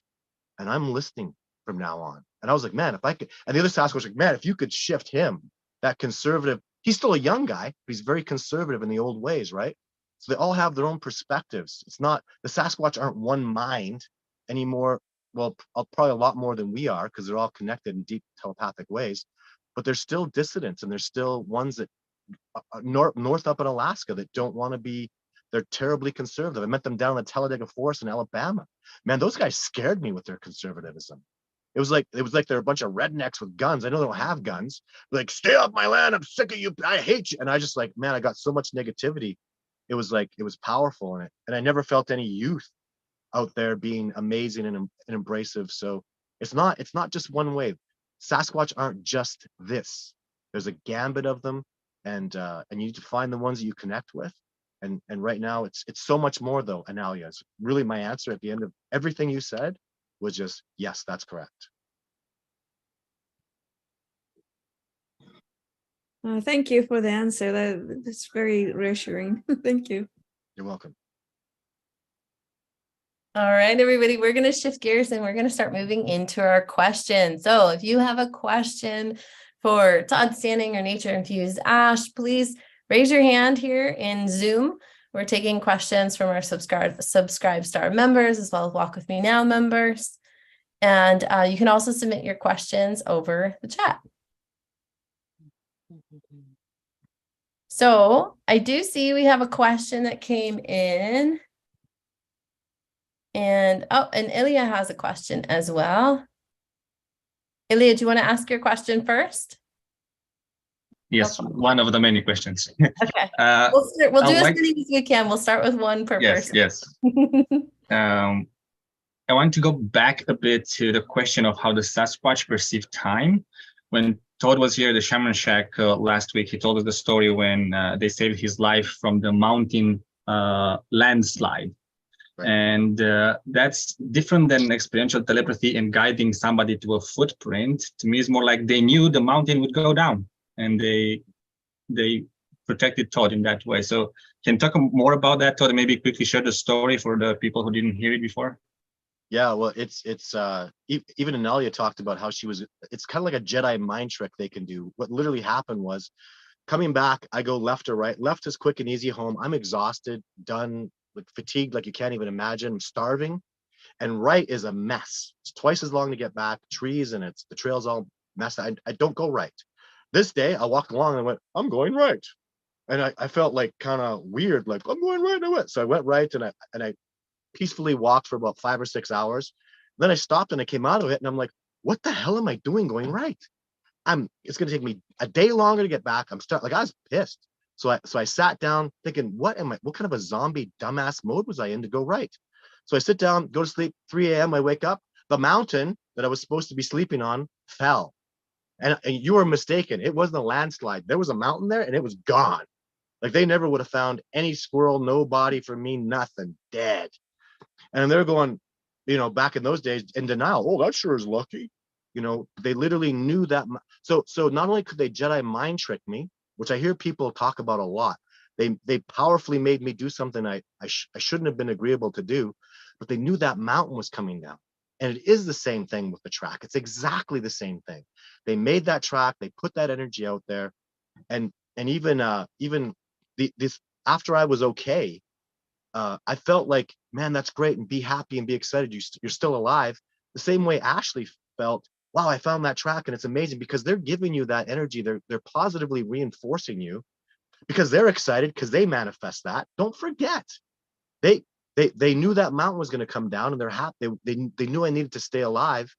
and I'm listening from now on. And I was like, man, if I could, and the other Sasquatch was like, man, if you could shift him, that conservative, he's still a young guy, but he's very conservative in the old ways, right? So they all have their own perspectives. It's not, the Sasquatch aren't one mind anymore. Well, probably a lot more than we are, because they're all connected in deep telepathic ways, but there's still dissidents, and there's still ones that north up in Alaska that don't want to be, they're terribly conservative. I met them down in the Talladega Forest in Alabama. Man, those guys scared me with their conservatism. It was like they're a bunch of rednecks with guns. I know they don't have guns. Like, stay off my land. I'm sick of you. I hate you. And I just like, man, I got so much negativity. It was like, it was powerful in it. And I never felt any youth out there being amazing and embracive. So it's not just one way. Sasquatch aren't just this. There's a gambit of them, and you need to find the ones that you connect with. And right now it's so much more though, Analia. It's really my answer at the end of everything you said was just, yes, that's correct. Thank you for the answer. That's very reassuring. Thank you. You're welcome. All right, everybody, we're going to shift gears and we're going to start moving into our questions. So if you have a question for Todd Standing or Nature Infused Ash, please raise your hand here in Zoom. We're taking questions from our subscribe star members as well as Walk With Me Now members. And you can also submit your questions over the chat. So I do see we have a question that came in. And Ilya has a question as well. Ilya, do you want to ask your question first? Yes, one of the many questions. Okay. We'll do as many as we can. We'll start with one per person. Yes. I want to go back a bit to the question of how the Sasquatch perceive time. When Todd was here at the Shaman Shack last week, he told us the story when they saved his life from the mountain landslide. Right. And that's different than experiential telepathy and guiding somebody to a footprint. To me, it's more like they knew the mountain would go down, and they protected Todd in that way. So can you talk more about that, Todd, and maybe quickly share the story for the people who didn't hear it before? Yeah, well, it's even Analia talked about how she was, it's kind of like a Jedi mind trick they can do. What literally happened was, coming back, I go left or right. Left is quick and easy home. I'm exhausted, done, like fatigued, like you can't even imagine. I'm starving. And right is a mess. It's twice as long to get back, trees, and the trail's all messed up. I don't go right. This day I walked along and I went, I'm going right. And I felt like kind of weird, like I'm going right. And I went. So I went right, and I peacefully walked for about 5 or 6 hours. Then I stopped and I came out of it and I'm like, what the hell am I doing going right? It's gonna take me a day longer to get back. I was pissed. So I sat down thinking, what kind of a zombie dumbass mode was I in to go right? So I sit down, go to sleep, 3 a.m. I wake up, the mountain that I was supposed to be sleeping on fell. And you were mistaken. It wasn't a landslide. There was a mountain there and it was gone. Like they never would have found any squirrel, no body for me, nothing, dead. And they're going, back in those days in denial. Oh, that sure is lucky. They literally knew that. So not only could they Jedi mind trick me, which I hear people talk about a lot, they powerfully made me do something I shouldn't have been agreeable to do, but they knew that mountain was coming down. And it is the same thing with the track. It's exactly the same thing. They made that track, they put that energy out there. And even this, after I was okay, I felt like, man, that's great, and be happy and be excited. You're still alive. The same way Ashley felt, wow, I found that track and it's amazing, because they're giving you that energy. They're positively reinforcing you because they're excited, because they manifest that. Don't forget, they knew that mountain was going to come down, and they're happy. They knew I needed to stay alive,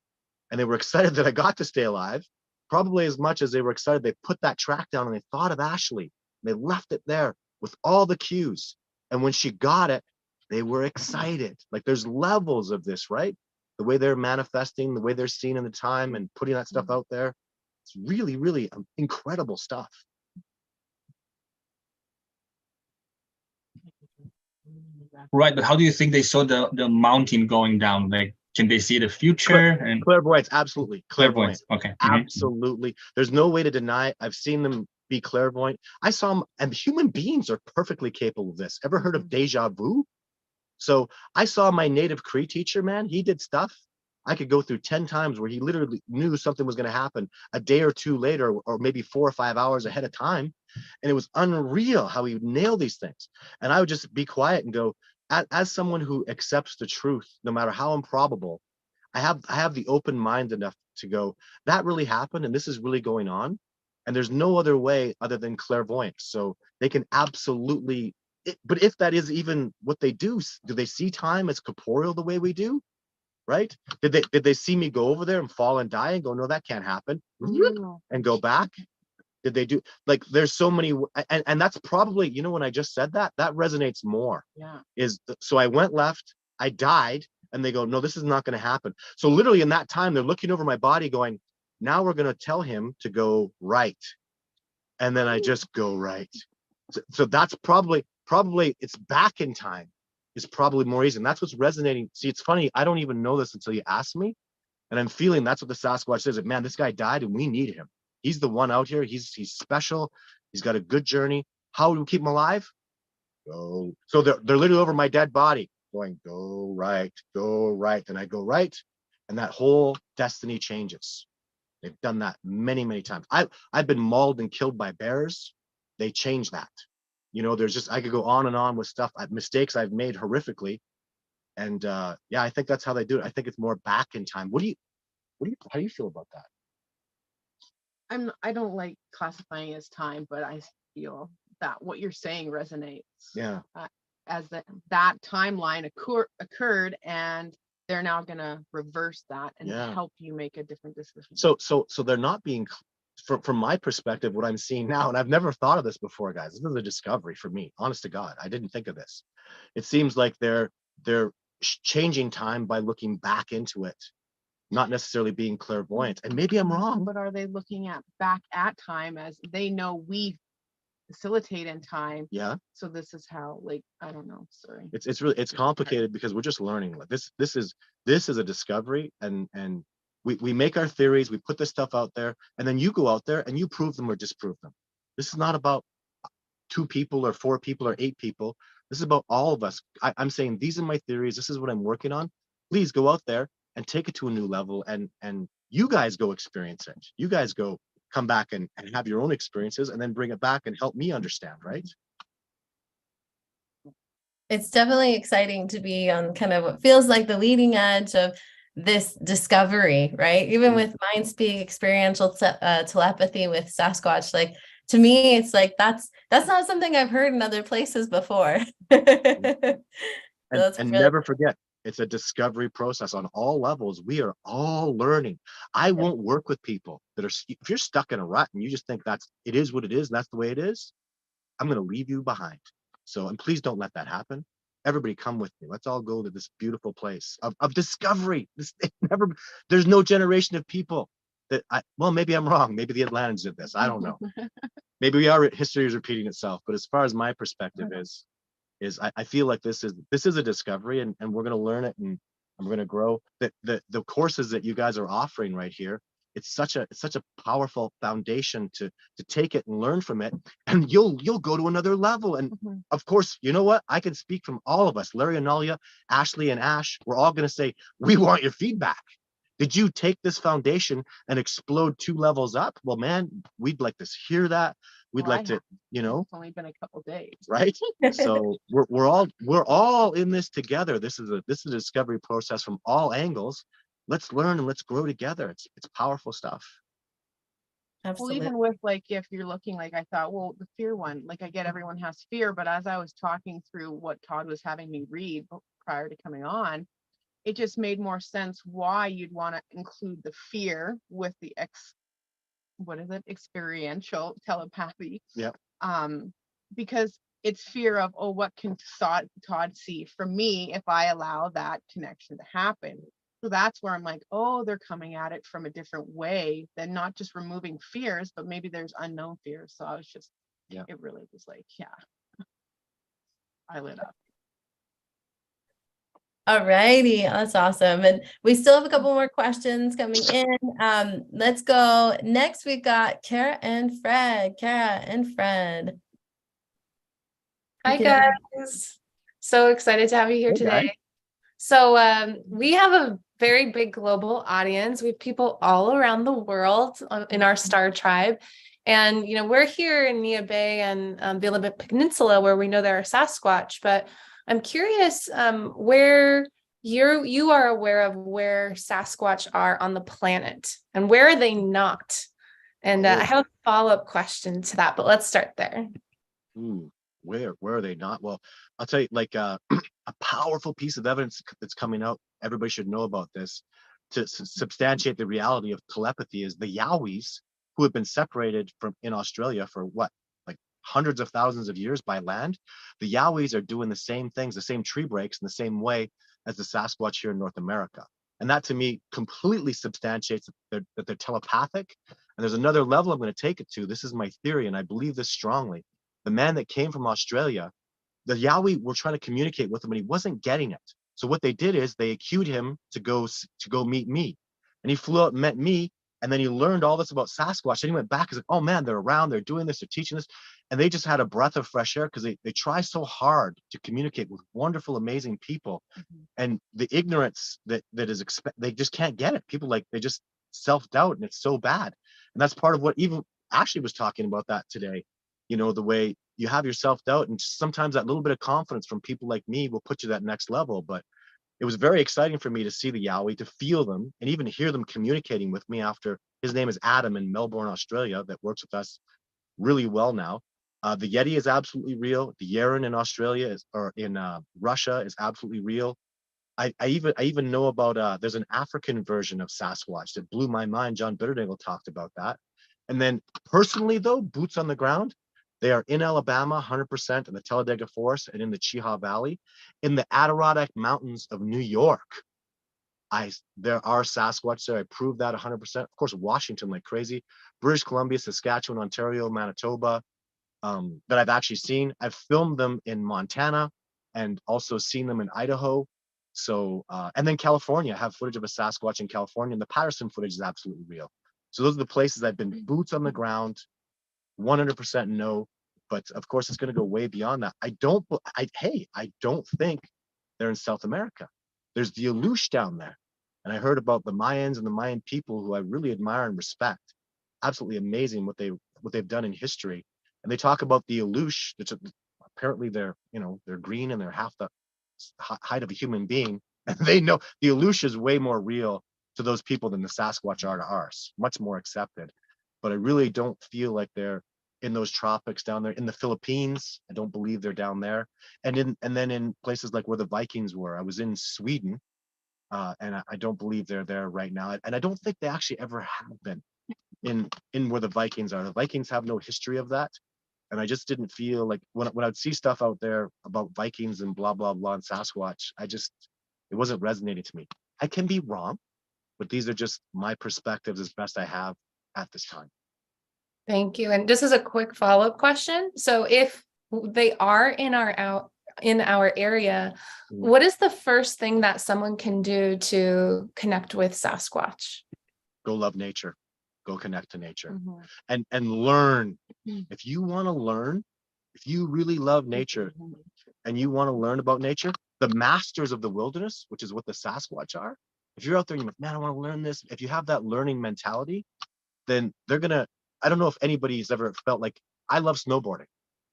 and they were excited that I got to stay alive. probably as much as they were excited, they put that track down and they thought of Ashley. They left it there with all the cues. And when she got it, they were excited. Like there's levels of this, right? The way they're manifesting, the way they're seeing in the time and putting that stuff out there. It's really, really incredible stuff. Right, but how do you think they saw the mountain going down? Like, can they see the future? And clairvoyance, absolutely. Clairvoyance, okay. Absolutely. There's no way to deny it. I've seen them be clairvoyant. I saw them, and human beings are perfectly capable of this. Ever heard of deja vu? So I saw my native Cree teacher, man. He did stuff I could go through 10 times where he literally knew something was going to happen a day or two later, or maybe 4 or 5 hours ahead of time. And it was unreal how he would nail these things. And I would just be quiet and go, as someone who accepts the truth, no matter how improbable, I have the open mind enough to go, that really happened and this is really going on. And there's no other way other than clairvoyance. So they can absolutely, but if that is even what they do they see time as corporeal the way we do? Right? Did they see me go over there and fall and die and go, no, that can't happen, and go back? Did they do, like, there's so many, and that's probably, you know, when I just said that resonates more. Yeah. So I went left, I died, and they go, no, this is not going to happen. So literally in that time, they're looking over my body going, now we're going to tell him to go right. And then I just go right. So that's probably it's back in time is probably more easy. And that's what's resonating. See, it's funny. I don't even know this until you ask me. And I'm feeling that's what the Sasquatch says. Man, this guy died and we need him. He's the one out here. He's special. He's got a good journey. How do we keep him alive? Go. So they're literally over my dead body going, go right. And I go right. And that whole destiny changes. They've done that many, many times. I've been mauled and killed by bears. They change that. You know, there's just, I could go on and on with stuff, mistakes I've made horrifically. And yeah, I think that's how they do it. I think it's more back in time. How do you feel about that? I don't like classifying as time, but I feel that what you're saying resonates. Yeah. As that timeline occurred, and they're now going to reverse that and help you make a different decision. So they're not being, from my perspective, what I'm seeing now, and I've never thought of this before, guys. This is a discovery for me. Honest to God, I didn't think of this. It seems like they're changing time by looking back into it, not necessarily being clairvoyant. And maybe I'm wrong. But are they looking back at time as they know we facilitate in time? Yeah. So this is how, like, I don't know. Sorry. It's complicated because we're just learning. This is a discovery, and we make our theories, we put this stuff out there, and then you go out there and you prove them or disprove them. This is not about 2 people or 4 people or 8 people. This is about all of us. I'm saying these are my theories. This is what I'm working on. Please go out there and take it to a new level, and you guys go experience it. You guys go come back and have your own experiences and then bring it back and help me understand, right? It's definitely exciting to be on kind of what feels like the leading edge of this discovery, right? Even with mind speak, experiential telepathy with Sasquatch, like, to me, it's like that's not something I've heard in other places before. And really never forget, it's a discovery process on all levels. We are all learning. I won't work with people that are, if you're stuck in a rut and you just think it is what it is, and that's the way it is, I'm going to leave you behind. So, and please don't let that happen. Everybody come with me. Let's all go to this beautiful place of discovery. There's no generation of people that well, maybe I'm wrong. Maybe the Atlanteans did this. I don't know. Maybe history is repeating itself. But as far as my perspective is I feel like this is a discovery, and we're going to learn it, and we're going to grow. The courses that you guys are offering right here, it's such a powerful foundation to take it and learn from it, and you'll go to another level. And of course, you know what? I can speak from all of us, Larry and Nalia, Ashley and Ash. We're all going to say, we want your feedback. Did you take this foundation and explode 2 levels up? Well, man, we'd like to hear that. We'd like to, you know. It's only been a couple days, right? So we're all in this together. This is a discovery process from all angles. Let's learn and let's grow together. It's powerful stuff. Absolutely. Well, even with, like, if you're looking, like, I thought, well, the fear one, like, I get everyone has fear, but as I was talking through what Todd was having me read prior to coming on, it just made more sense why you'd want to include the fear with the what is it, experiential telepathy. Yeah. Because it's fear of, oh, what can Todd see from me if I allow that connection to happen? So that's where I'm like, oh, they're coming at it from a different way than not just removing fears, but maybe there's unknown fears. So I was just, yeah, it really was like, yeah, I lit up. All righty, that's awesome. And we still have a couple more questions coming in. Let's go. Next, we've got Kara and Fred. Kara and Fred. Hi, guys. So excited to have you here today. So we have a very big global audience. We have people all around the world in our star tribe. And, you know, we're here in Nia Bay and the Olympic Peninsula where we know there are Sasquatch, but I'm curious where you are aware of where Sasquatch are on the planet and where are they not? And I have a follow-up question to that, but let's start there. Ooh, where are they not? Well, I'll tell you, like a powerful piece of evidence that's coming out, everybody should know about this, to substantiate the reality of telepathy is the Yowies, who have been separated from in Australia for what, like hundreds of thousands of years by land. The Yowies are doing the same things, the same tree breaks in the same way as the Sasquatch here in North America. And that to me completely substantiates that they're telepathic. And there's another level I'm going to take it to. This is my theory, and I believe this strongly. The man that came from Australia, the Yowie were trying to communicate with him, and he wasn't getting it. So what they did is they cued him to go meet me, and he flew out and met me. And then he learned all this about Sasquatch. And he went back and said, oh man, they're around, they're doing this, they're teaching this. And they just had a breath of fresh air because they try so hard to communicate with wonderful, amazing people. Mm-hmm. And the ignorance that is they just can't get it. People they just self-doubt, and it's so bad. And that's part of what even Ashley was talking about that today. You know, the way you have your self-doubt, and sometimes that little bit of confidence from people like me will put you that next level. But it was very exciting for me to see the Yowie, to feel them, and even hear them communicating with me after. His name is Adam in Melbourne, Australia, that works with us really well now. The Yeti is absolutely real. The Yeren in Australia or in Russia is absolutely real. I even know about there's an African version of Sasquatch that blew my mind. John Bitterdingle talked about that. And then personally though, boots on the ground, they are in Alabama, 100% in the Talladega Forest and in the Chehaw Valley. In the Adirondack Mountains of New York, there are Sasquatch there. I proved that 100%. Of course, Washington like crazy. British Columbia, Saskatchewan, Ontario, Manitoba, that I've actually seen. I've filmed them in Montana and also seen them in Idaho. So, and then California, I have footage of a Sasquatch in California, and the Patterson footage is absolutely real. So those are the places I've been boots on the ground, 100% no. But of course, it's going to go way beyond that. I don't think they're in South America. There's the Aleush down there. And I heard about the Mayans and the Mayan people, who I really admire and respect. Absolutely amazing what they've done in history. And they talk about the Aleush, which apparently they're green and they're half the height of a human being. And they know the Aleush is way more real to those people than the Sasquatch are to ours, much more accepted. But I really don't feel like they're in those tropics down there. In the Philippines, I don't believe they're down there. And then in places like where the Vikings were. I was in Sweden, and I don't believe they're there right now. And I don't think they actually ever have been in where the Vikings are. The Vikings have no history of that. And I just didn't feel like when I'd see stuff out there about Vikings and blah, blah, blah, and Sasquatch, it wasn't resonating to me. I can be wrong, but these are just my perspectives as best I have at this time. Thank you. And just as a quick follow-up question. So if they are in our area, what is the first thing that someone can do to connect with Sasquatch? Go love nature. Go connect to nature, and learn. If you want to learn, if you really love nature and you want to learn about nature, the masters of the wilderness, which is what the Sasquatch are, if you're out there and you're like, man, I want to learn this. If you have that learning mentality, then they're going to, I don't know if anybody's ever felt like, I love snowboarding.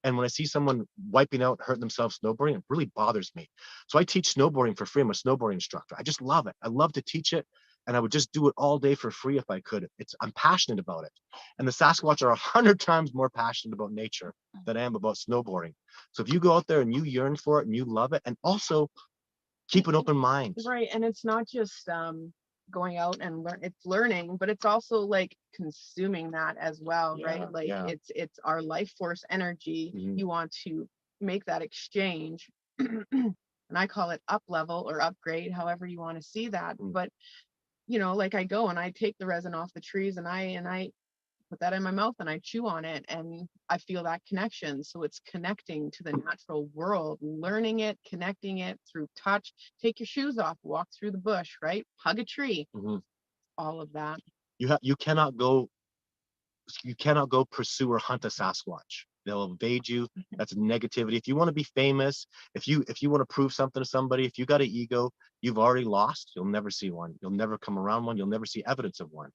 And when I see someone wiping out, hurting themselves snowboarding, it really bothers me. So I teach snowboarding for free. I'm a snowboarding instructor. I just love it. I love to teach it. And I would just do it all day for free if I could. I'm passionate about it. And the Sasquatch are 100 times more passionate about nature than I am about snowboarding. So if you go out there and you yearn for it and you love it, and also keep an open mind. Right. And it's not just going out and it's learning, but it's also like consuming that as well, Yeah, right? Like yeah. it's our life force energy. Mhm. You want to make that exchange. And I call it up level or upgrade, however you want to see that. But you know, like I go and I take the resin off the trees and I put that in my mouth and I chew on it and I feel that connection. So it's connecting to the natural world, learning it, connecting it through touch. Take your shoes off, walk through the bush, right? Hug a tree, all of that. You cannot go pursue or hunt a Sasquatch. They'll evade you. That's negativity. If you want to be famous, if you want to prove something to somebody, if you got an ego, you've already lost. You'll never see one. You'll never come around one. You'll never see evidence of one.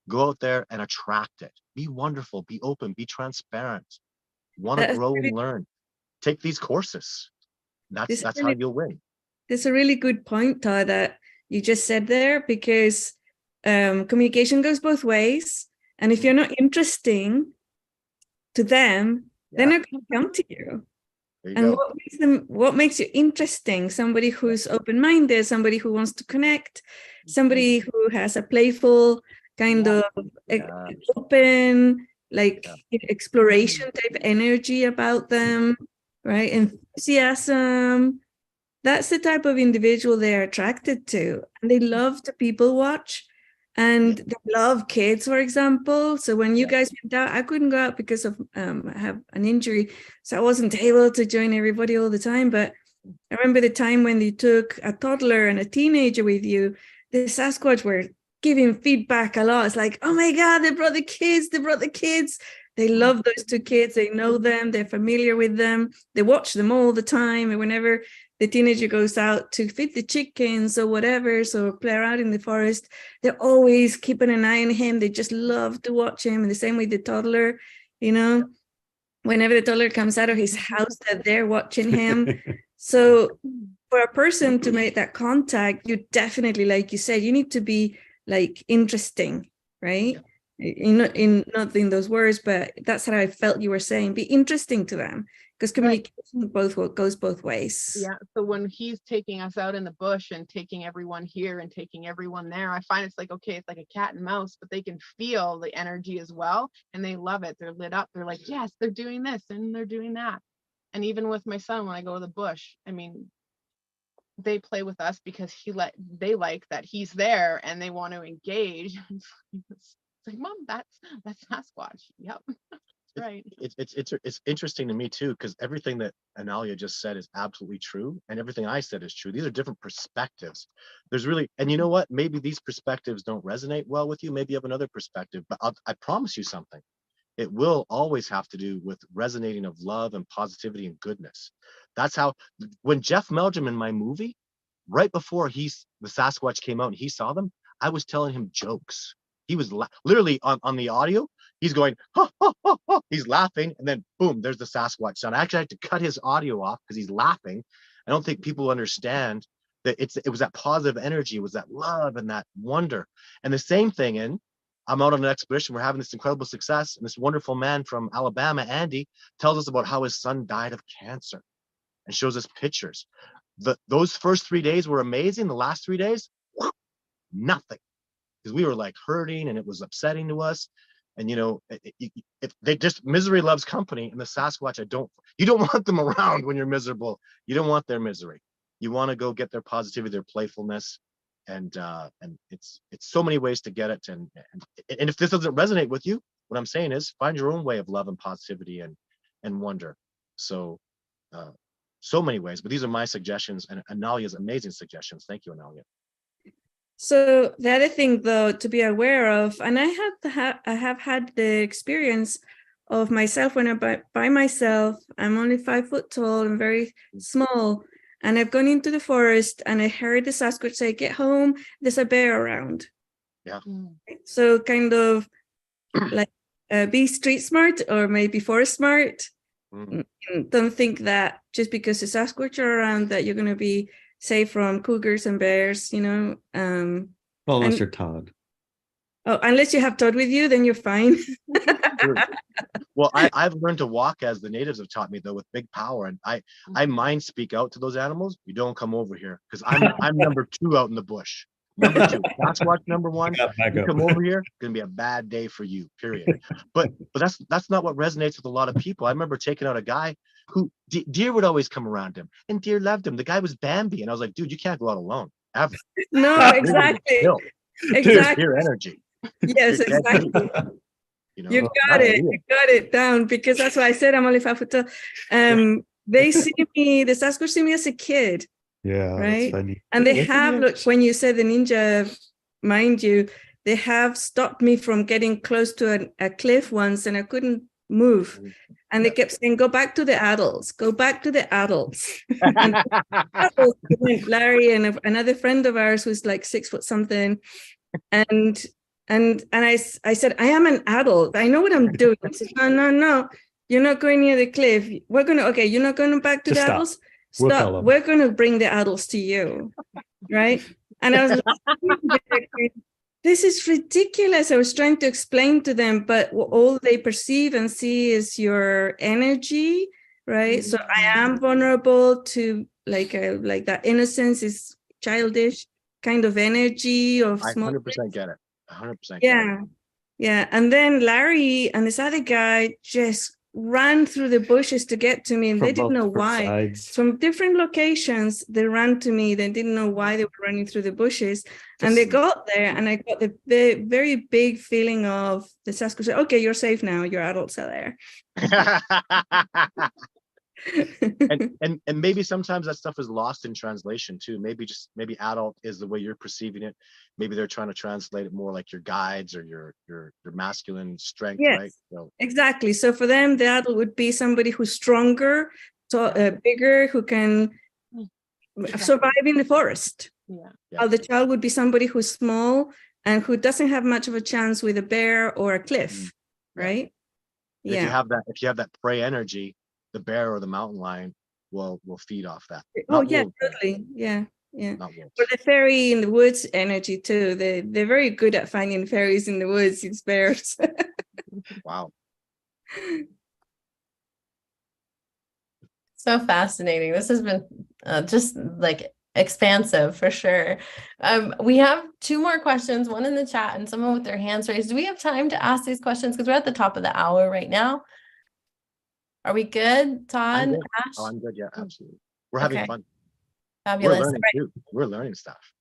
Go out there and attract it. Be wonderful, be open, be transparent. Want to That's grow really, and learn. Take these courses. this That's how really, you'll win. that's a really good point, Todd, that you just said there, because communication goes both ways. And if you're not interesting to them, they're not going to come to you. There you And go. what makes you interesting? Somebody who's open-minded, somebody who wants to connect, somebody who has a playful kind of open, like exploration type energy about them, right? Enthusiasm. That's the type of individual they're attracted to. And they love to people watch. And they love kids, for example. So when you guys went out, I couldn't go out because of I have an injury. So I wasn't able to join everybody all the time. But I remember the time when you took a toddler and a teenager with you, the Sasquatch were giving feedback a lot. It's like, oh my God, they brought the kids, They love those two kids. They know them. They're familiar with them. They watch them all the time. And whenever the teenager goes out to feed the chickens or whatever, so play around in the forest, they're always keeping an eye on him. They just love to watch him. And the same with the toddler, you know, whenever the toddler comes out of his house, that they're watching him. So for a person to make that contact, you definitely, like you said, you need to be like interesting, right? Not in those words, but that's how I felt you were saying. Be interesting to them, because communication goes both ways. Yeah. So when he's taking us out in the bush and taking everyone here and taking everyone there, I find it's like, okay, it's like a cat and mouse, but they can feel the energy as well. And they love it. They're lit up. They're like, yes, they're doing this and they're doing that. And even with my son, when I go to the bush, I mean, they play with us because they like that he's there and they want to engage. It's like, Mom, that's Sasquatch. Yep. Right. It's interesting to me too, because everything that Analia just said is absolutely true, and everything I said is true. These are different perspectives. There's really, and you know what? Maybe these perspectives don't resonate well with you. Maybe you have another perspective, but I promise you something. It will always have to do with resonating of love and positivity and goodness. That's how, when Jeff Meldrum in my movie, right before the Sasquatch came out and he saw them, I was telling him jokes. He was literally on the audio. He's going, ha, ha, ha, ha. He's laughing, and then boom, there's the Sasquatch sound. I actually had to cut his audio off because he's laughing. I don't think people understand that it was that positive energy, it was that love and that wonder. And the same thing I'm out on an expedition, we're having this incredible success, and this wonderful man from Alabama, Andy, tells us about how his son died of cancer and shows us pictures. Those first 3 days were amazing. The last 3 days, nothing. Because we were like hurting and it was upsetting to us. And you know, if they just, misery loves company, and the Sasquatch, you don't want them around when you're miserable. You don't want their misery. You want to go get their positivity, their playfulness, and it's so many ways to get it. And if this doesn't resonate with you, what I'm saying is find your own way of love and positivity and wonder. So so many ways, but these are my suggestions and Analia's amazing suggestions. Thank you, Analia. So the other thing, though, to be aware of, and I have had the experience of myself when I'm by myself. I'm only 5 foot tall and very small, and I've gone into the forest and I heard the Sasquatch say, "Get home, there's a bear around." Yeah. So kind of like be street smart or maybe forest smart. Don't think that just because the Sasquatch are around that you're going to be safe from cougars and bears, you know. Well, unless you're Todd. Oh, unless you have Todd with you, then you're fine. Well, I've learned to walk as the natives have taught me, though, with big power, and I mind speak out to those animals. You don't come over here, because I'm number 2 out in the bush. Number two, Sasquatch number one. Back You up. come over here, gonna be a bad day for you. Period. But that's not what resonates with a lot of people. I remember taking out a guy who deer would always come around him, and deer loved him. The guy was Bambi, and I was like, dude, you can't go out alone ever. No, exactly. Exactly. Deer energy. Yes, You're dead meat, exactly. you know? You got it. You got it down, because that's why I said I'm only 5 foot tall. They see me, the Sasquatch see me as a kid, Yeah, right? that's funny. And they have, look, when you said the ninja, mind you, they have stopped me from getting close to a cliff once, and I couldn't move. And they kept saying, go back to the adults, go back to the adults. And Larry and another friend of ours who's like 6 foot something. And I said, I am an adult. I know what I'm doing. I said, no. You're not going near the cliff. You're not going back to Just the stop. adults? We'll tell Stop. them. We're going to bring the adults to you. Right? And I was like, this is ridiculous. I was trying to explain to them, but all they perceive and see is your energy, right? So I am vulnerable to like that innocence is childish kind of energy of I small. 100% get it. 100% get Yeah. it. Yeah. And then Larry and this other guy just ran through the bushes to get to me, and they didn't know why. Sides. From different locations, they ran to me. They didn't know why they were running through the bushes. And they got there, and I got the very big feeling of the Sasquatch said, okay, you're safe now. Your adults are there. and maybe sometimes that stuff is lost in translation too. Maybe adult is the way you're perceiving it. Maybe they're trying to translate it more like your guides or your masculine strength, Yes, right? So, exactly. So for them, the adult would be somebody who's stronger, bigger, who can survive in the forest. Yeah. While the child would be somebody who's small and who doesn't have much of a chance with a bear or a cliff, right? If you have that prey energy, the bear or the mountain lion will feed off that. Oh yeah, totally. Yeah. Not wolves. Or the fairy in the woods energy too. They're very good at finding fairies in the woods. It's bears. Wow. So fascinating. This has been just like expansive for sure. We have 2 more questions, one in the chat and someone with their hands raised. Do we have time to ask these questions? Because we're at the top of the hour right now. Are we good, Todd? I'm good. Ash? Oh, I'm good. Yeah, absolutely. We're having fun. Fabulous. We're learning Right. too. We're learning stuff.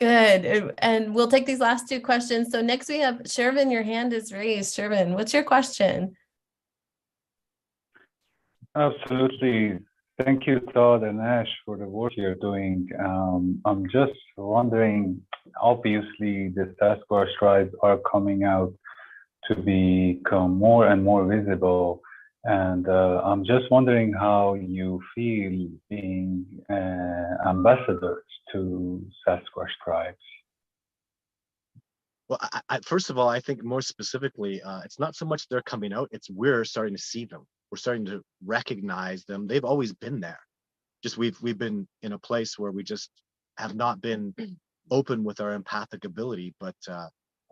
Good. And we'll take these last 2 questions. So next we have Shervin, your hand is raised. Shervin, what's your question? Absolutely. Thank you, Todd and Ash, for the work you're doing. I'm just wondering, obviously, the Sasquatch tribes are coming out to become more and more visible. And I'm just wondering how you feel being ambassadors to Sasquatch tribes. Well, first of all, I think more specifically, it's not so much they're coming out, it's we're starting to see them. We're starting to recognize them. They've always been there. Just we've been in a place where we just have not been open with our empathic ability. But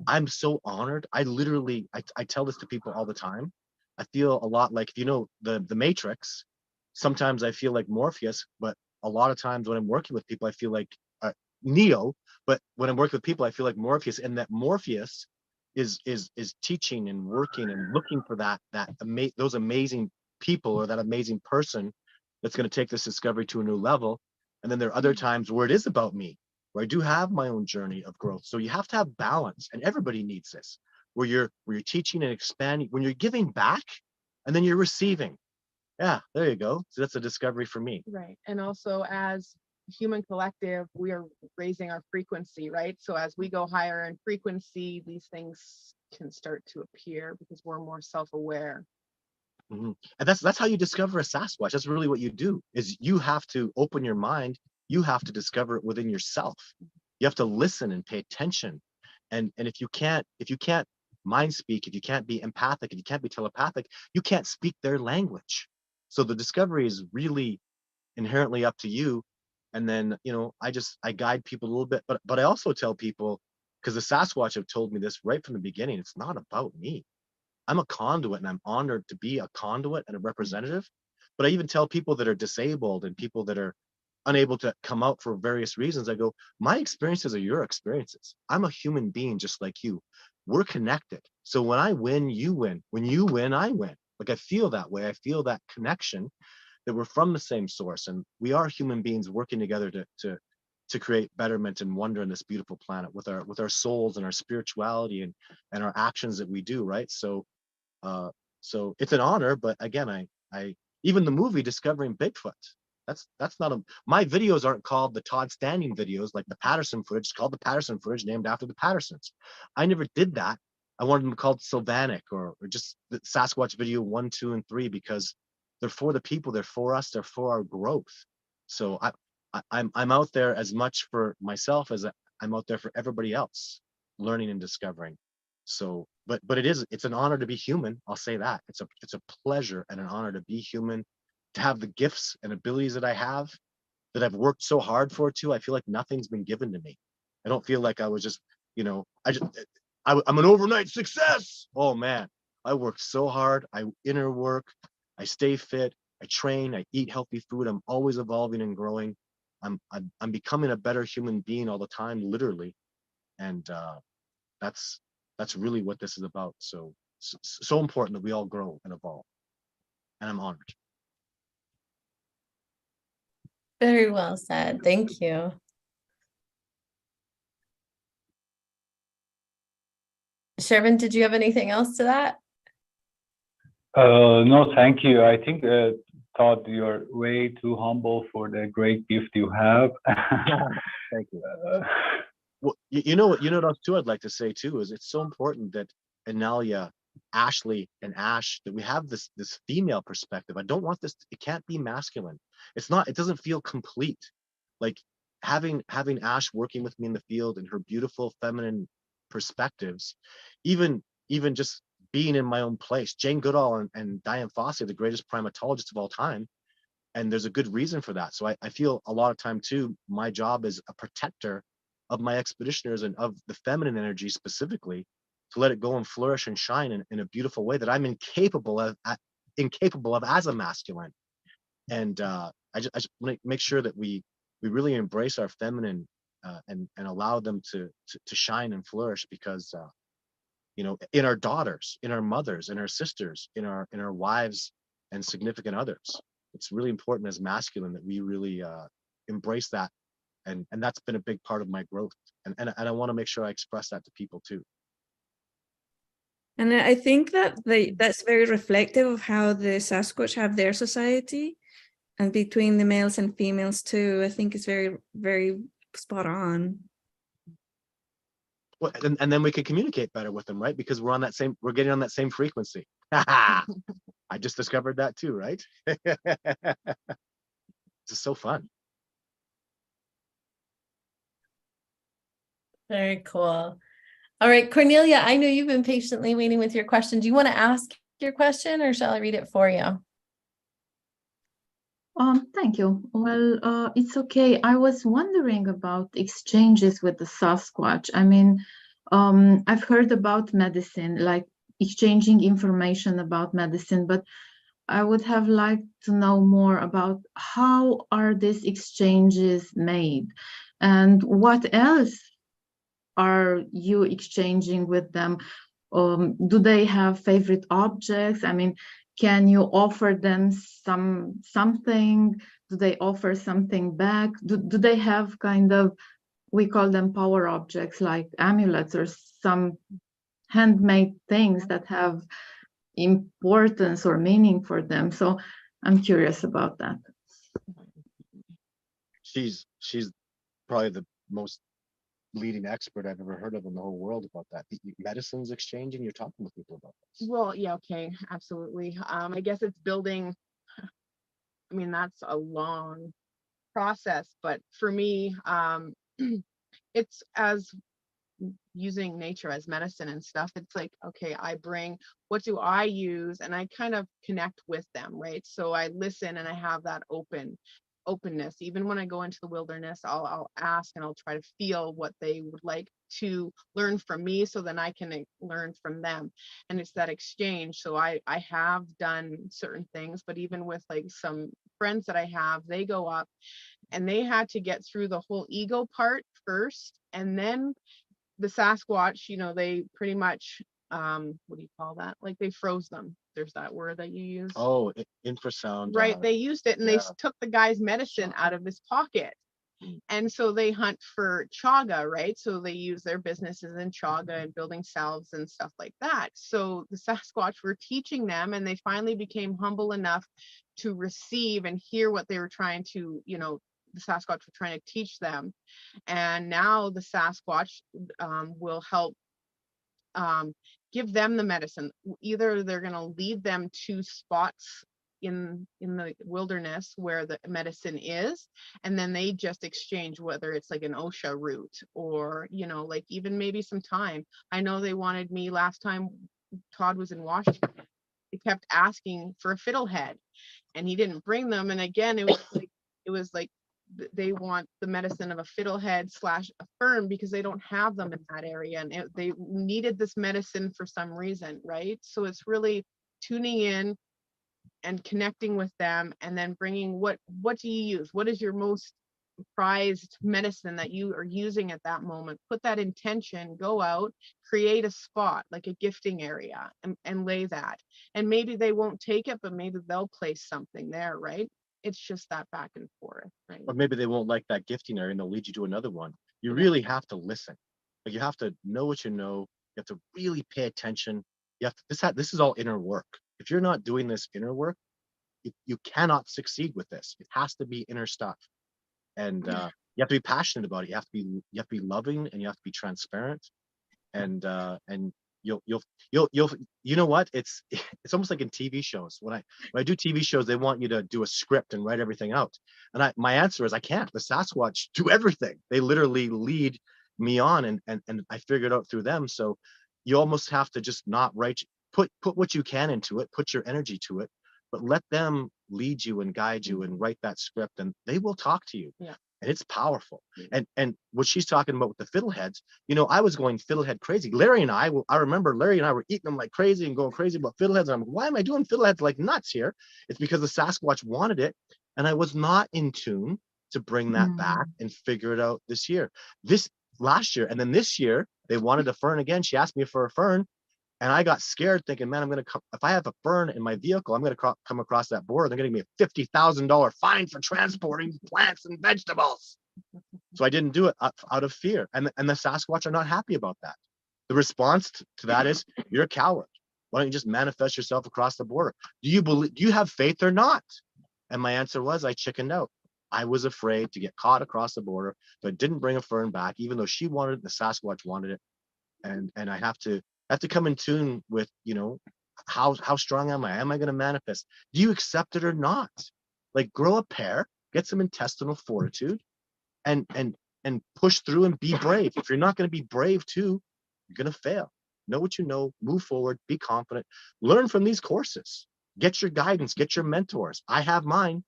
I'm so honored. I tell this to people all the time. I feel a lot like, you know, the Matrix. Sometimes I feel like Morpheus, but a lot of times when I'm working with people, I feel like Neo. But when I'm working with people, I feel like Morpheus, and that Morpheus is teaching and working and looking for those amazing people or that amazing person that's going to take this discovery to a new level. And then there are other times where it is about me, where I do have my own journey of growth. So you have to have balance, and everybody needs this, where you're teaching and expanding, when you're giving back and then you're receiving. Yeah, there you go. So that's a discovery for me. Right. And also, as human collective, we are raising our frequency, right? So as we go higher in frequency, these things can start to appear because we're more self-aware. Mm-hmm. And that's how you discover a Sasquatch. That's really what you do, is you have to open your mind. You have to discover it within yourself. You have to listen and pay attention. And if you can't mind speak, if you can't be empathic, if you can't be telepathic, you can't speak their language. So the discovery is really inherently up to you. And then, you know, I guide people a little bit, but I also tell people, because the Sasquatch have told me this right from the beginning, it's not about me. I'm a conduit, and I'm honored to be a conduit and a representative. But I even tell people that are disabled and people that are unable to come out for various reasons, I go, my experiences are your experiences. I'm a human being just like you. We're connected. So when I win, you win. When you win, I win. Like, I feel that way. I feel that connection, that we're from the same source, and we are human beings working together to create betterment and wonder in this beautiful planet with our souls and our spirituality and our actions that we do, right? So so it's an honor, but again, I even the movie Discovering Bigfoot, that's not my videos aren't called the Todd Standing videos like the Patterson footage. It's called the Patterson footage, named after the Pattersons. I never did that. I wanted them called Sylvanic or just the Sasquatch video 1, 2, and 3, because they're for the people, they're for us, they're for our growth. So I'm out there as much for myself as I'm out there for everybody else, learning and discovering. So, but it's an honor to be human. I'll say that. It's a pleasure and an honor to be human, to have the gifts and abilities that I have, that I've worked so hard for too. I feel like nothing's been given to me. I don't feel like I was just, I'm an overnight success. Oh man, I worked so hard. I inner work. I stay fit. I train. I eat healthy food. I'm always evolving and growing. I'm becoming a better human being all the time, literally, and that's really what this is about. So important that we all grow and evolve, and I'm honored. Very well said. Thank you. Shervin, did you have anything else to that? No, thank you. I think, Todd, you're way too humble for the great gift you have. Thank you. Well, you know what else too I'd like to say too is it's so important that Analia, Ashley, and Ash, that we have this female perspective. I don't want this. It can't be masculine. It's not. It doesn't feel complete. Like having Ash working with me in the field and her beautiful feminine perspectives, even just being in my own place. Jane Goodall and Diane Fossey are the greatest primatologists of all time. And there's a good reason for that. So I feel a lot of time too, my job is a protector of my expeditioners and of the feminine energy specifically, to let it go and flourish and shine in a beautiful way that I'm incapable of as a masculine. And I just want to make sure that we really embrace our feminine and allow them to shine and flourish, because in our daughters, in our mothers, in our sisters, in our wives and significant others. It's really important as masculine that we really embrace that, and that's been a big part of my growth, and I want to make sure I express that to people too. And I think that that's very reflective of how the Sasquatch have their society, and between the males and females too. I think it's very, very spot on. Well, and then we could communicate better with them, right? Because we're getting on that same frequency. I just discovered that too, right? This is so fun. Very cool. All right, Cornelia, I know you've been patiently waiting with your question. Do you want to ask your question, or shall I read it for you? Thank you. Well, it's okay. I was wondering about exchanges with the Sasquatch. I mean, I've heard about medicine, like exchanging information about medicine, but I would have liked to know more about how are these exchanges made, and what else are you exchanging with them? Do they have favorite objects? I mean, can you offer them something? Do they offer something back? Do they have kind of, we call them power objects, like amulets or some handmade things that have importance or meaning for them? So I'm curious about that. She's probably the most leading expert I've ever heard of in the whole world about that. Medicines exchanging, you're talking with people about this. Well, yeah, okay, absolutely. I guess it's building. I mean, that's a long process, but for me, it's as using nature as medicine and stuff. It's like, okay, I bring, what do I use? And I kind of connect with them, right? So I listen and I have that openness. Even when I go into the wilderness, I'll ask and I'll try to feel what they would like to learn from me, so then I can learn from them. And it's that exchange. So I have done certain things, but even with like some friends that I have, they go up and they had to get through the whole ego part first, and then the Sasquatch, you know, they pretty much what do you call that, like they froze them. There's that word that you use. Oh, infrasound. Right, they used it, and they yeah. took the guy's medicine out of his pocket. And so they hunt for chaga, right? So they use their businesses in chaga and building salves and stuff like that. So the Sasquatch were teaching them, and they finally became humble enough to receive and hear what they were trying to, you know, the Sasquatch were trying to teach them. And now the Sasquatch will help give them the medicine. Either they're going to lead them to spots in the wilderness where the medicine is, and then they just exchange, whether it's like an OSHA route or, you know, like even maybe some time. I know they wanted me last time Todd was in Washington. They kept asking for a fiddlehead, and he didn't bring them. And again, it was like they want the medicine of a fiddlehead / a fern, because they don't have them in that area, and they needed this medicine for some reason, right? So it's really tuning in and connecting with them, and then bringing what do you use? What is your most prized medicine that you are using at that moment? Put that intention, go out, create a spot like a gifting area, and lay that. And maybe they won't take it, but maybe they'll place something there, right? It's just that back and forth, right? Or maybe they won't like that gifting area and they'll lead you to another one. You really have to listen. Like, you have to know what you know. You have to really pay attention. You have to, this is all inner work. If you're not doing this inner work, you cannot succeed with this. It has to be inner stuff. And you have to be passionate about it. You have to be loving, and you have to be transparent. And you'll you know what, it's almost like in TV shows. When I do TV shows, they want you to do a script and write everything out, and my answer is I can't. The Sasquatch do everything. They literally lead me on, and I figured out through them. So you almost have to just not write, put what you can into it, put your energy to it, but let them lead you and guide you and write that script, and they will talk to you. Yeah. And it's powerful. And what she's talking about with the fiddleheads, you know, I was going fiddlehead crazy. Larry and I remember Larry and I were eating them like crazy and going crazy about fiddleheads. And I'm like, why am I doing fiddleheads like nuts here? It's because the Sasquatch wanted it, and I was not in tune to bring that back and figure it out this year. This last year, and then this year they wanted a fern again. She asked me for a fern, and I got scared, thinking, man, if I have a fern in my vehicle, I'm going to come across that border. They're going to give me a $50,000 fine for transporting plants and vegetables. So I didn't do it out of fear. And the Sasquatch are not happy about that. The response to that is, you're a coward. Why don't you just manifest yourself across the border? Do you have faith or not? And my answer was, I chickened out. I was afraid to get caught across the border, so I didn't bring a fern back, even though she wanted it, the Sasquatch wanted it. And I have to come in tune with, you know, how strong am I? Am I going to manifest? Do you accept it or not? Like, grow a pair, get some intestinal fortitude, and push through and be brave. If you're not going to be brave too, you're going to fail. Know what you know, move forward, be confident, learn from these courses, get your guidance, get your mentors. I have mine.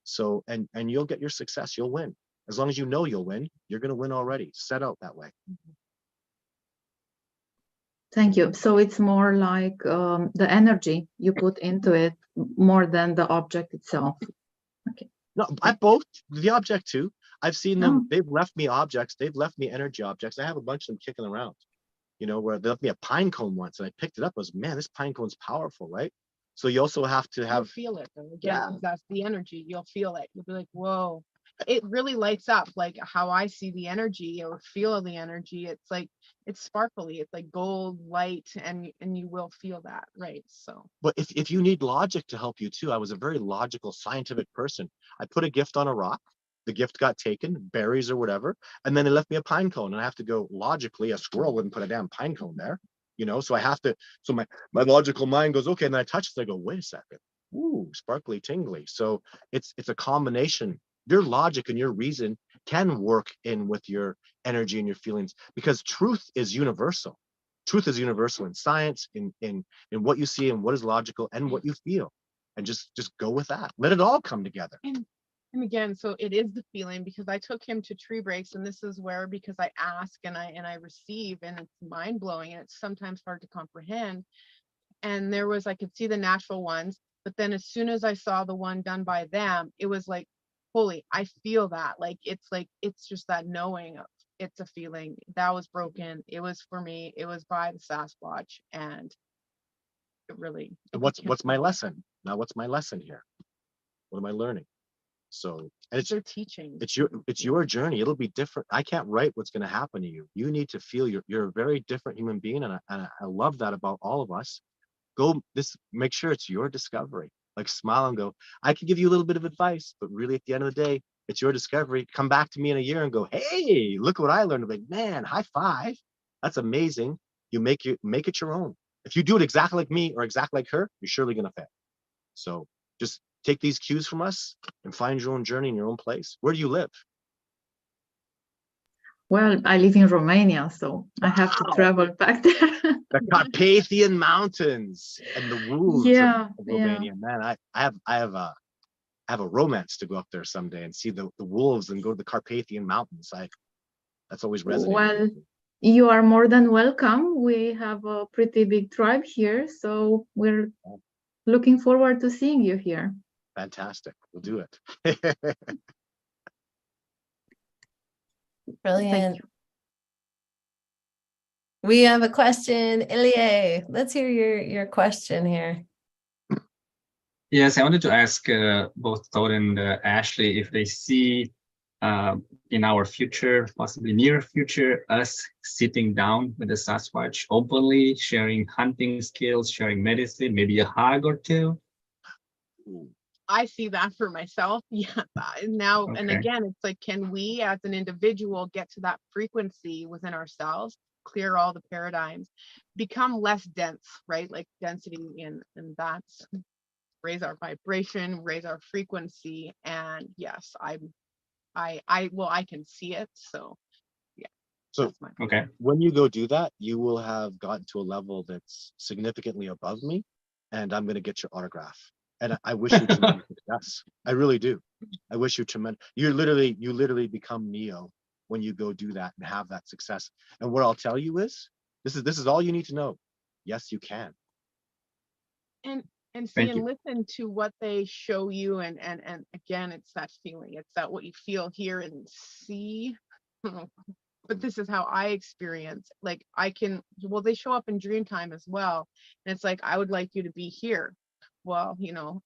So, and you'll get your success. You'll win. As long as you know you'll win, you're going to win already. Set out that way. Thank you. So it's more like the energy you put into it more than the object itself. Okay. No, I both. The object too. I've seen them. They've left me objects. They've left me energy objects. I have a bunch of them kicking around. You know, where they left me a pine cone once, and I picked it up. I was, man, this pine cone's powerful, right? So you also have to have. You'll feel it. Again, that's the energy. You'll feel it. You'll be like, whoa. It really lights up, like how I see the energy or feel the energy. It's like, it's sparkly. It's like gold light, and you will feel that, right? So, but if you need logic to help you too, I was a very logical, scientific person. I put a gift on a rock. The gift got taken, berries or whatever, and then they left me a pine cone, and I have to go logically. A squirrel wouldn't put a damn pine cone there, you know. So I have to. So my logical mind goes, okay, and then I touch it. I go, wait a second, ooh, sparkly, tingly. So it's a combination. Your logic and your reason can work in with your energy and your feelings, because truth is universal. Truth is universal in science, in what you see and what is logical and what you feel, and just go with that. Let it all come together. And again, so it is the feeling, because I took him to tree breaks, and this is where, because I ask and I receive, and it's mind blowing, and it's sometimes hard to comprehend. And there was, I could see the natural ones, but then as soon as I saw the one done by them, it was like fully. I feel that. Like it's just that knowing of it's a feeling that was broken. It was for me. It was by the Sasquatch, and it really. What's my lesson now? What's my lesson here? What am I learning? So and it's their teaching. It's your journey. It'll be different. I can't write what's going to happen to you. You need to feel you're a very different human being, and I love that about all of us. Make sure it's your discovery. Like smile and go, I can give you a little bit of advice, but really at the end of the day, it's your discovery. Come back to me in a year and go, hey, look what I learned. I'm like, man, high five. That's amazing. You make it your own. If you do it exactly like me or exactly like her, you're surely going to fail. So just take these cues from us and find your own journey in your own place. Where do you live? Well, I live in Romania, so I have to travel back there. The Carpathian Mountains and the wolves of Romania. Man, I have a romance to go up there someday and see the wolves and go to the Carpathian Mountains. That's always resonated. Well, you are more than welcome. We have a pretty big tribe here, so we're looking forward to seeing you here. Fantastic. We'll do it. Brilliant. We have a question, Ilie. Let's hear your question here. Yes, I wanted to ask both Todd and Ashley if they see in our future, possibly near future, us sitting down with the Sasquatch openly, sharing hunting skills, sharing medicine, maybe a hug or two. I see that for myself. Yeah. Now, Okay. and again, it's like, can we as an individual get to that frequency within ourselves, clear all the paradigms, become less dense, right? Like density and that's raise our vibration, raise our frequency. And yes, I can see it. So yeah. So okay. When you go do that, you will have gotten to a level that's significantly above me, and I'm going to get your autograph. And I wish you tremendous success. I really do. I wish you tremendous. You literally become Neo when you go do that and have that success. And what I'll tell you is, this is all you need to know. Yes, you can. And see and listen to what they show you, and again, it's that feeling. It's that what you feel, hear, and see. But this is how I experience. Like they show up in dream time as well. And it's like, I would like you to be here. Well,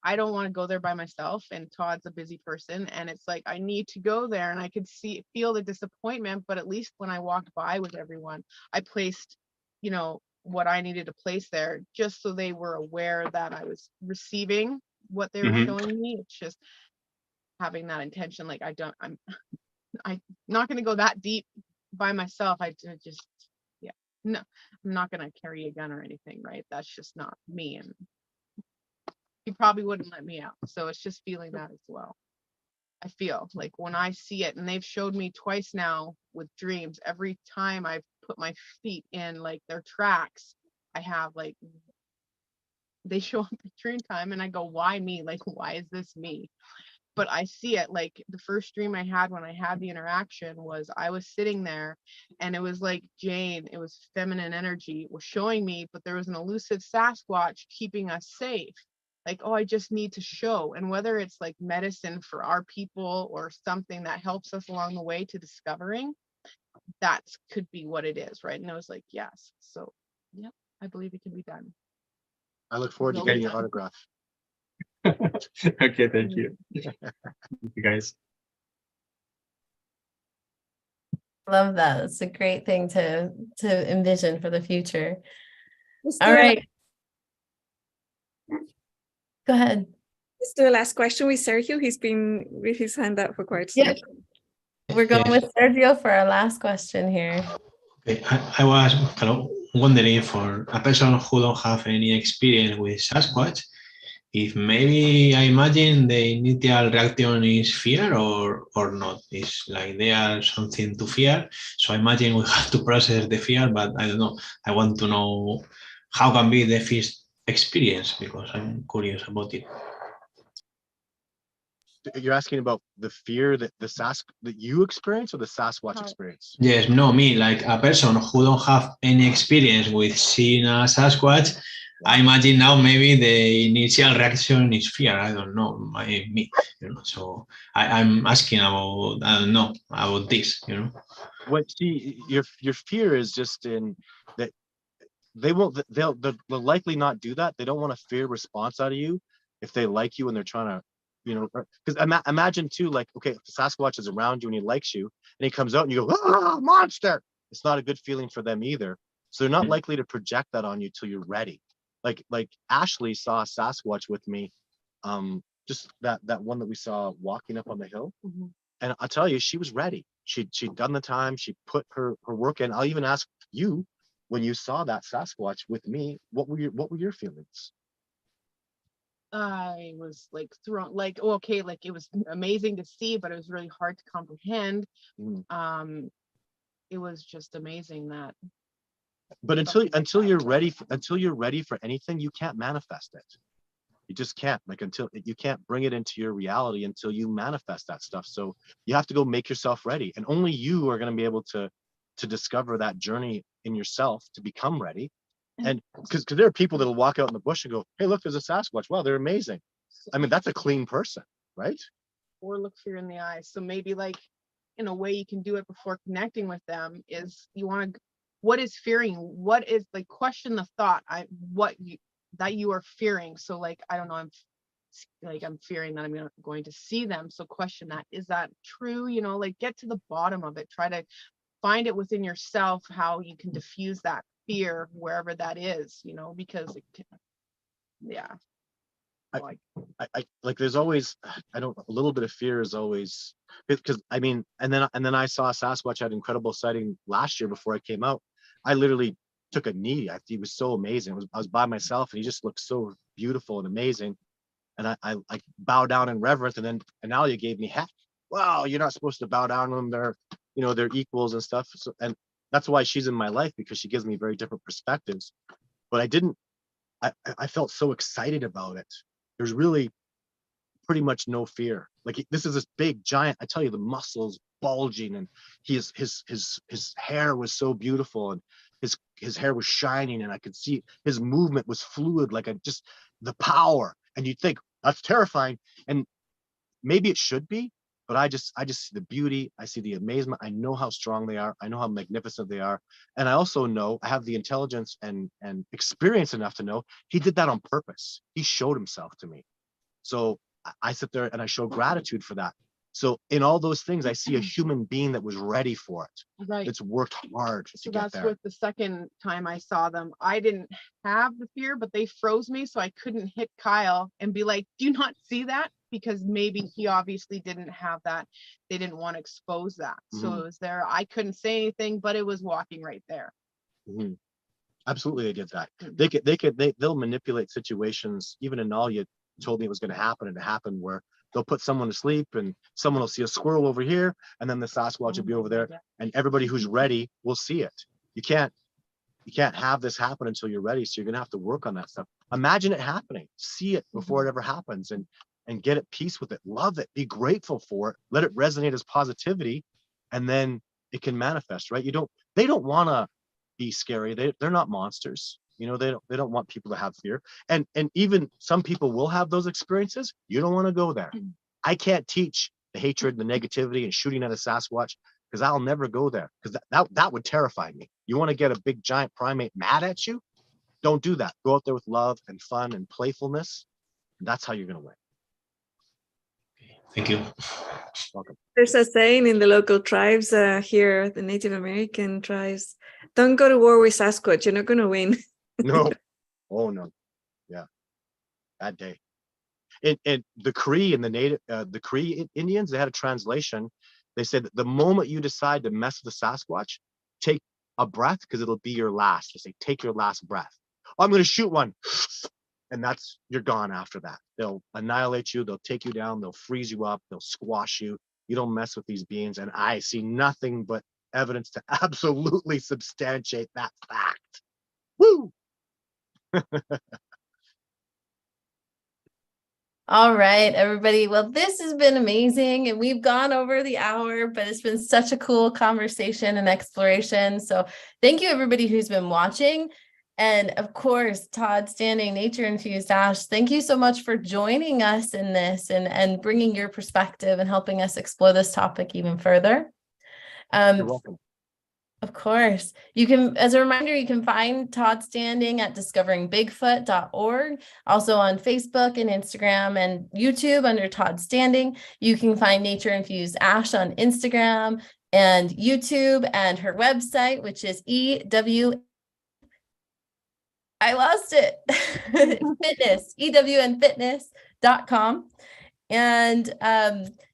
I don't want to go there by myself, and Todd's a busy person, and it's like I need to go there, and I could feel the disappointment, but at least when I walked by with everyone, I placed, what I needed to place there, just so they were aware that I was receiving what they were showing me. It's just having that intention. Like I'm not going to go that deep by myself. No, I'm not going to carry a gun or anything, right? That's just not me, and he probably wouldn't let me out. So it's just feeling that as well. I feel like when I see it, and they've showed me twice now with dreams, every time I've put my feet in like their tracks, I have like, they show up at dream time, and I go, why me? Like, why is this me? But I see it. Like the first dream I had when I had the interaction was I was sitting there, and it was like Jane, it was feminine energy, was showing me, but there was an elusive Sasquatch keeping us safe. Like, oh, I just need to show. And whether it's like medicine for our people or something that helps us along the way to discovering, that could be what it is, right? And I was like, yes. So, yep, I believe it can be done. I look forward to getting your autograph. Okay, thank you. Thank you, guys. Love that. It's a great thing to envision for the future. All right. Go ahead. Let's do a last question with Sergio. He's been with his hand up for quite some time. We're going with Sergio for our last question here. Okay. I was wondering, for a person who don't have any experience with Sasquatch, if maybe, I imagine the initial reaction is fear or not. It's like they are something to fear. So I imagine we have to process the fear, but I don't know. I want to know how can be the first experience, because I'm curious about it. You're asking about the fear that that you experience, or the Sasquatch experience? Yes, no, me, like a person who don't have any experience with seeing a Sasquatch, I imagine now maybe the initial reaction is fear. I don't know, me, So I'm asking about, I don't know, about this, What your fear is just in that they'll likely not do that. They don't want a fear response out of you if they like you and they're trying to, because imagine too, like, okay, if the Sasquatch is around you and he likes you and he comes out and you go, ah, monster. It's not a good feeling for them either. So they're not likely to project that on you till you're ready. Like Ashley saw a Sasquatch with me, just that one that we saw walking up on the hill. And I'll tell you, she was ready. She'd done the time. She put her work in. I'll even ask you, when you saw that Sasquatch with me, what were your feelings? I was like thrown, like, oh, okay, like it was amazing to see, but it was really hard to comprehend. It was just amazing that. But until you're ready for anything, you can't manifest it. You just can't, until you can't bring it into your reality until you manifest that stuff. So you have to go make yourself ready, and only you are going to be able to discover that journey in yourself to become ready. And because there are people that'll walk out in the bush and go, hey, look, there's a Sasquatch. Wow, they're amazing. I mean, that's a clean person, right? Or look fear in the eyes. So maybe, like, in a way you can do it before connecting with them is what is fearing? What is, like, question the thought that you are fearing. So, like, I don't know, I'm fearing that I'm going to see them. So question that. Is that true? Like, get to the bottom of it. Try to find it within yourself how you can diffuse that fear wherever that is, because it can, yeah. I like, there's always, a little bit of fear is always, because I mean, and then I saw Sasquatch had incredible sighting last year before I came out. I literally took a knee. He was so amazing. I was by myself and he just looked so beautiful and amazing. And I bow down in reverence, and then Analia gave me heck. Wow, you're not supposed to bow down when they're equals and stuff. So, and that's why she's in my life, because she gives me very different perspectives. But I felt so excited about it. There's really pretty much no fear. Like, this is this big giant, I tell you, the muscles bulging, and his hair was so beautiful, and his hair was shining, and I could see his movement was fluid, like just the power. And you'd think that's terrifying, and maybe it should be, but I just see the beauty. I see the amazement. I know how strong they are. I know how magnificent they are. And I also know I have the intelligence and experience enough to know he did that on purpose. He showed himself to me. So I sit there and I show gratitude for that. So in all those things, I see a human being that was ready for it. Right. It's worked hard to get there. With the second time I saw them, I didn't have the fear, but they froze me. So I couldn't hit Kyle and be like, do you not see that? Because maybe he obviously didn't have that. They didn't want to expose that. So it was there. I couldn't say anything, but it was walking right there. Absolutely, they did that. They'll manipulate situations. Even Analia told me it was going to happen, and it happened, where they'll put someone to sleep and someone will see a squirrel over here, and then the Sasquatch will be over there, and everybody who's ready will see it. You can't have this happen until you're ready. So you're gonna have to work on that stuff. Imagine it happening, see it before it ever happens, and get at peace with it, love it, be grateful for it, let it resonate as positivity, and then it can manifest, right? They don't want to be scary. They're not monsters. They don't want people to have fear. And even some people will have those experiences. You don't want to go there. I can't teach the hatred, the negativity, and shooting at a Sasquatch, because I'll never go there, because that would terrify me. You want to get a big giant primate mad at you? Don't do that. Go out there with love and fun and playfulness. And that's how you're going to win. Thank you. Welcome. There's a saying in the local tribes here, the Native American tribes, don't go to war with Sasquatch, you're not going to win. No. Oh, no. Yeah. That day. And the Cree and the Cree Indians, they had a translation. They said that the moment you decide to mess with the Sasquatch, take a breath, because it'll be your last. They say, take your last breath. Oh, I'm going to shoot one. And you're gone after that. They'll annihilate you. They'll take you down. They'll freeze you up. They'll squash you. You don't mess with these beings. And I see nothing but evidence to absolutely substantiate that fact. Woo! All right, everybody. Well, this has been amazing, and we've gone over the hour, but it's been such a cool conversation and exploration. So thank you, everybody who's been watching. And of course, Todd Standing, Nature Infused Ash, thank you so much for joining us in this and bringing your perspective and helping us explore this topic even further. You're welcome. Of course. You can, as a reminder, you can find Todd Standing at discoveringbigfoot.org, also on Facebook and Instagram and YouTube under Todd Standing. You can find Nature Infused Ash on Instagram and YouTube, and her website, which is ewnfitness.com. And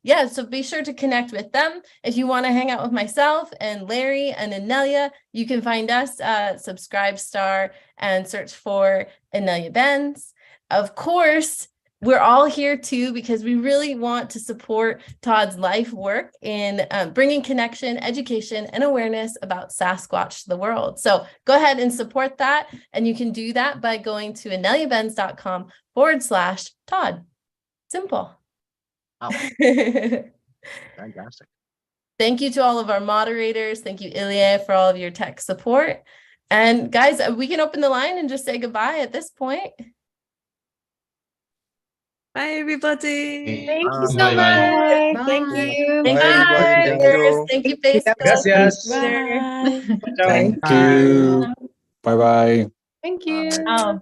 yeah, so be sure to connect with them. If you want to hang out with myself and Larry and Anelia, you can find us at Subscribestar and search for Anelia Benz. Of course, we're all here too because we really want to support Todd's life work in bringing connection, education, and awareness about Sasquatch to the world. So go ahead and support that. And you can do that by going to aneliabenz.com/Todd. Simple. Wow. Fantastic. Thank you to all of our moderators. Thank you, Ilya, for all of your tech support. And guys, we can open the line and just say goodbye at this point. Bye, everybody. Thank you so Bye, bye. much. Thank you. Bye. Thank you, Bye, everybody. Thank moderators. you. Thank you, Facebook. Gracias. Twitter. Thank you. Bye bye. Thank you. Bye.